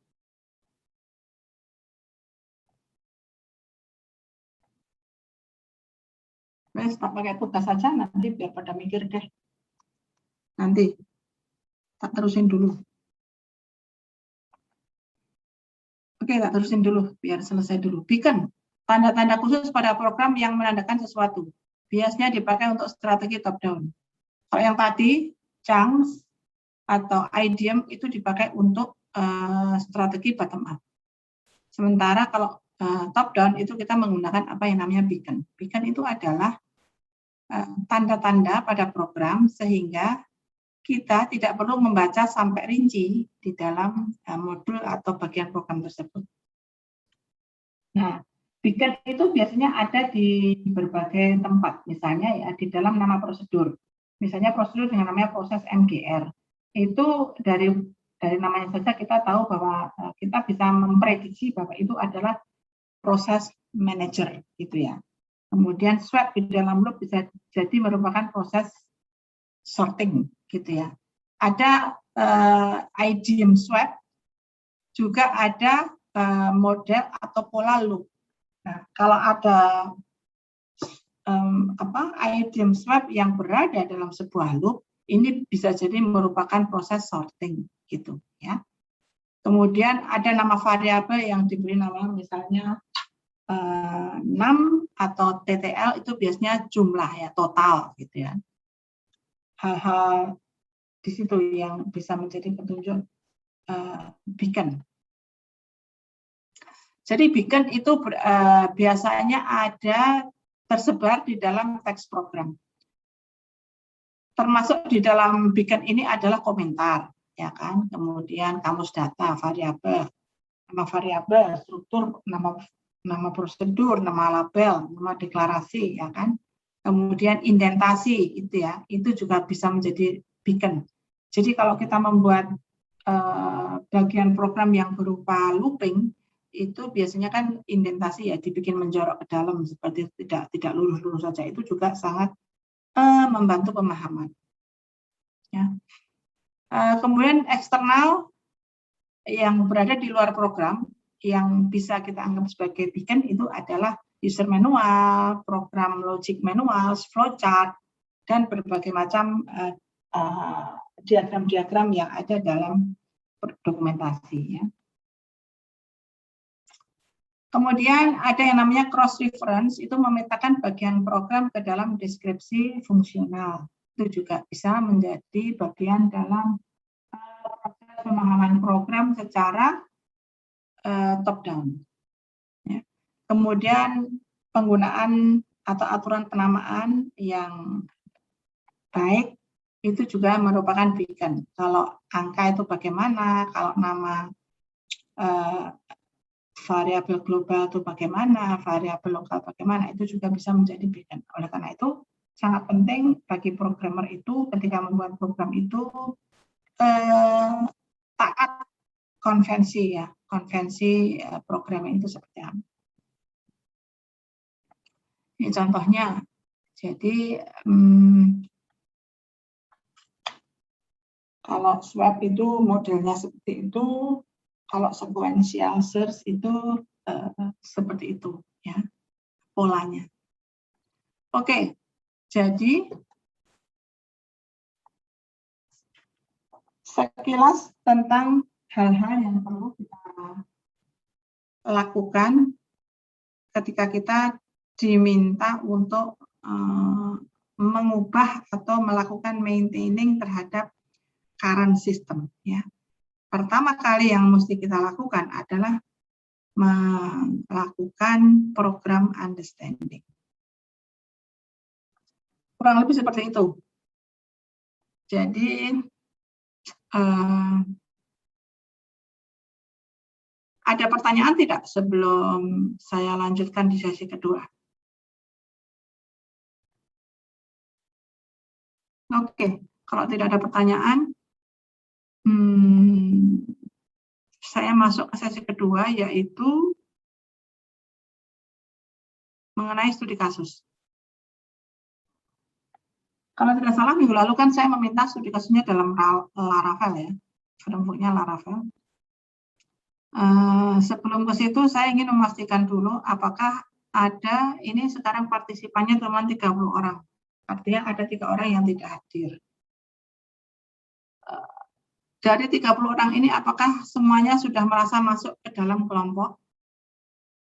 Speaker 1: Wes, tak pakai tugas saja nanti biar pada mikir deh. Nanti tak terusin dulu. Oke, tak terusin dulu biar selesai dulu. Beacon, tanda-tanda khusus pada program yang menandakan sesuatu. Biasanya dipakai untuk strategi top down. Kalau yang tadi, chunks atau idiom itu dipakai untuk strategi bottom up. Sementara kalau top down itu kita menggunakan apa yang namanya beacon. Beacon itu adalah tanda-tanda pada program sehingga kita tidak perlu membaca sampai rinci di dalam modul atau bagian program tersebut. Nah, beacon itu biasanya ada di berbagai tempat, misalnya ya di dalam nama prosedur. Misalnya prosedur dengan namanya proses MGR. Itu dari namanya saja kita tahu bahwa kita bisa memprediksi bahwa itu adalah proses manager gitu ya. Kemudian swap di dalam loop bisa jadi merupakan proses sorting gitu ya. Ada idiom swap, juga ada model atau pola loop. Nah, kalau ada idiom swap yang berada dalam sebuah loop, ini bisa jadi merupakan proses sorting gitu ya. Kemudian ada nama variabel yang diberi nama misalnya num atau TTL, itu biasanya jumlah ya, total gitu ya. Hal-hal di situ yang bisa menjadi petunjuk beacon. Jadi beacon itu biasanya ada tersebar di dalam teks program. Termasuk di dalam beacon ini adalah komentar, ya kan? Kemudian kamus data, variabel, nama variabel, struktur, nama prosedur, nama label, nama deklarasi, ya kan? Kemudian indentasi, itu ya, itu juga bisa menjadi beacon. Jadi kalau kita membuat bagian program yang berupa looping, itu biasanya kan indentasi ya, dibikin menjorok ke dalam seperti tidak lurus-lurus saja, itu juga sangat membantu pemahaman. Ya. Kemudian eksternal yang berada di luar program yang bisa kita anggap sebagai beacon itu adalah user manual, program logic manual, flowchart, dan berbagai macam diagram-diagram yang ada dalam dokumentasi. Ya. Kemudian ada yang namanya cross reference, itu memetakan bagian program ke dalam deskripsi fungsional. Itu juga bisa menjadi bagian dalam proses pemahaman program secara top down. Ya. Kemudian penggunaan atau aturan penamaan yang baik itu juga merupakan beacon. Kalau angka itu bagaimana, kalau nama variabel global itu bagaimana, variabel lokal bagaimana, itu juga bisa menjadi beacon. Oleh karena itu, sangat penting bagi programmer itu ketika membuat program itu taat konvensi ya, konvensi programming itu seperti apa. Ini contohnya, jadi kalau swap itu modelnya seperti itu, kalau sequential search itu seperti itu ya. polanya. Oke, jadi sekilas tentang hal-hal yang perlu kita lakukan ketika kita diminta untuk mengubah atau melakukan maintaining terhadap current system. Ya. Pertama kali yang mesti kita lakukan adalah melakukan program understanding. Kurang lebih seperti itu. Jadi ada pertanyaan tidak sebelum saya lanjutkan di sesi kedua? Oke, kalau tidak ada pertanyaan, saya masuk ke sesi kedua, yaitu mengenai studi kasus. Kalau tidak salah, minggu lalu kan saya meminta studi kasusnya dalam Laravel ya, framework-nya Laravel. Sebelum ke situ, saya ingin memastikan dulu apakah ada, ini sekarang partisipannya cuma 30 orang. Artinya ada 3 orang yang tidak hadir. Dari 30 orang ini, apakah semuanya sudah merasa masuk ke dalam kelompok?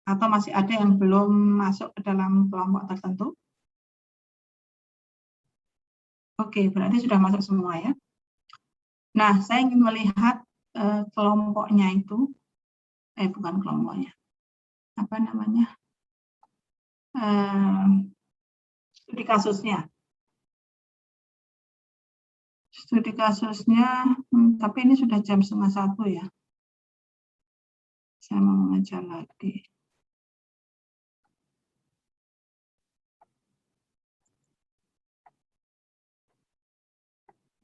Speaker 1: Atau masih ada yang belum masuk ke dalam kelompok tertentu? Oke, berarti sudah masuk semua ya. Nah, saya ingin melihat kelompoknya itu, bukan kelompoknya, apa namanya, studi kasusnya. Studi kasusnya, tapi ini sudah jam 12:30 ya. Saya mau mengajar lagi.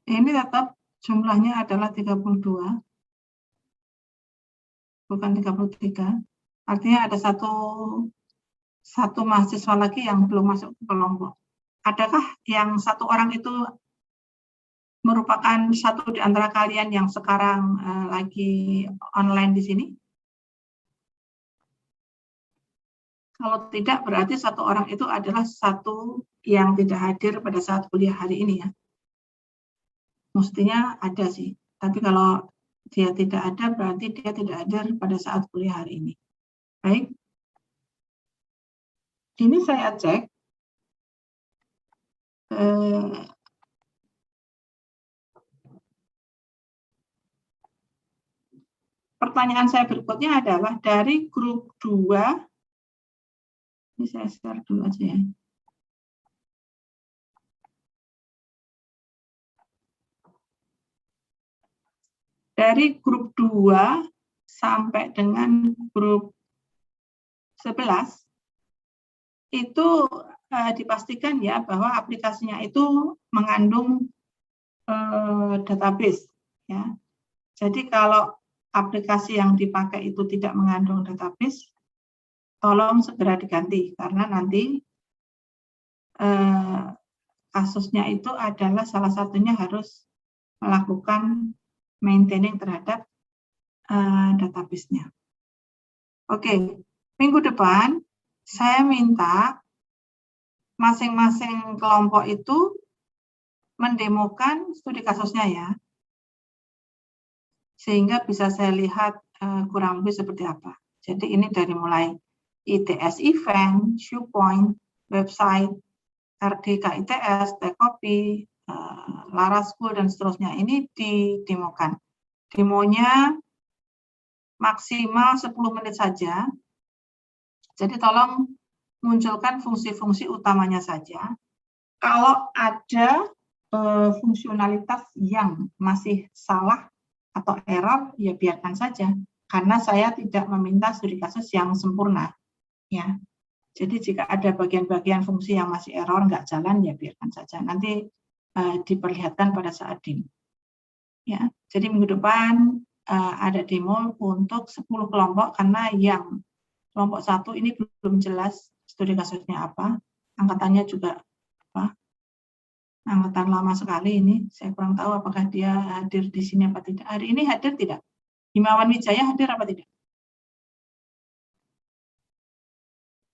Speaker 1: Ini tetap jumlahnya adalah 32, bukan 33. Artinya ada satu mahasiswa lagi yang belum masuk ke kelompok. Adakah yang satu orang itu merupakan satu di antara kalian yang sekarang lagi online di sini? Kalau tidak, berarti satu orang itu adalah satu yang tidak hadir pada saat kuliah hari ini ya. Mestinya ada sih, tapi kalau dia tidak ada, berarti dia tidak hadir pada saat kuliah hari ini. Baik, ini saya cek. Pertanyaan saya berikutnya adalah dari grup 2, ini saya share dulu aja ya. Dari grup 2 sampai dengan grup 11, itu dipastikan ya bahwa aplikasinya itu mengandung database. Ya. Jadi kalau aplikasi yang dipakai itu tidak mengandung database, tolong segera diganti, karena nanti kasusnya itu adalah salah satunya harus melakukan maintaining terhadap database-nya. Oke, minggu depan saya minta masing-masing kelompok itu mendemokan studi kasusnya ya, sehingga bisa saya lihat kurang lebih seperti apa. Jadi ini dari mulai ITS event, Shoepoint, website, RD KITS, T-Copy, Laravel, dan seterusnya. Ini didemokan. Demonya maksimal 10 menit saja. Jadi tolong munculkan fungsi-fungsi utamanya saja. Kalau ada fungsionalitas yang masih salah atau error, ya biarkan saja. Karena saya tidak meminta studi kasus yang sempurna. Ya. Jadi jika ada bagian-bagian fungsi yang masih error, nggak jalan, ya biarkan saja. Nanti diperlihatkan pada saat demo. Ya. Jadi minggu depan ada demo untuk 10 kelompok, karena yang kelompok 1 ini belum jelas studi kasusnya apa. Angkatannya juga apa? Angkatan lama sekali ini. Saya kurang tahu apakah dia hadir di sini apa tidak. Hari ini hadir tidak? Himawan Wijaya hadir apa tidak?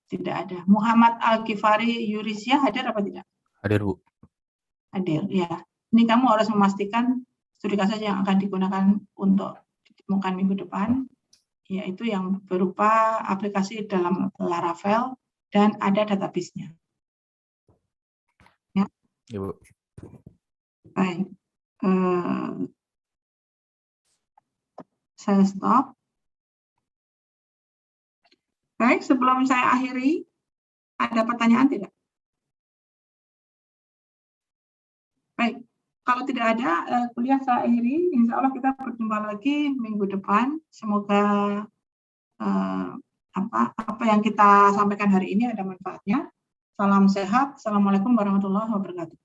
Speaker 1: Tidak ada. Muhammad Al-Ghifari Yurisia hadir apa tidak?
Speaker 5: Hadir, Bu.
Speaker 1: Hadir, ya. Ini kamu harus memastikan studi kasus yang akan digunakan untuk ditemukan minggu depan, yaitu yang berupa aplikasi dalam Laravel dan ada database-nya. Ya.
Speaker 5: Ya, Bu.
Speaker 1: Baik. Saya stop. Baik, sebelum saya akhiri, ada pertanyaan tidak? Baik, kalau tidak ada, kuliah saya akhiri. Insya Allah kita berjumpa lagi minggu depan. Semoga apa yang kita sampaikan hari ini ada manfaatnya. Salam sehat. Assalamualaikum warahmatullahi wabarakatuh.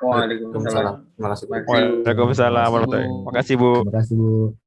Speaker 2: Waalaikumsalam.
Speaker 5: Terima kasih, Bu.
Speaker 6: Waalaikumsalam warahmatullahi wabarakatuh. Terima kasih, Bu.
Speaker 7: Terima kasih, Bu.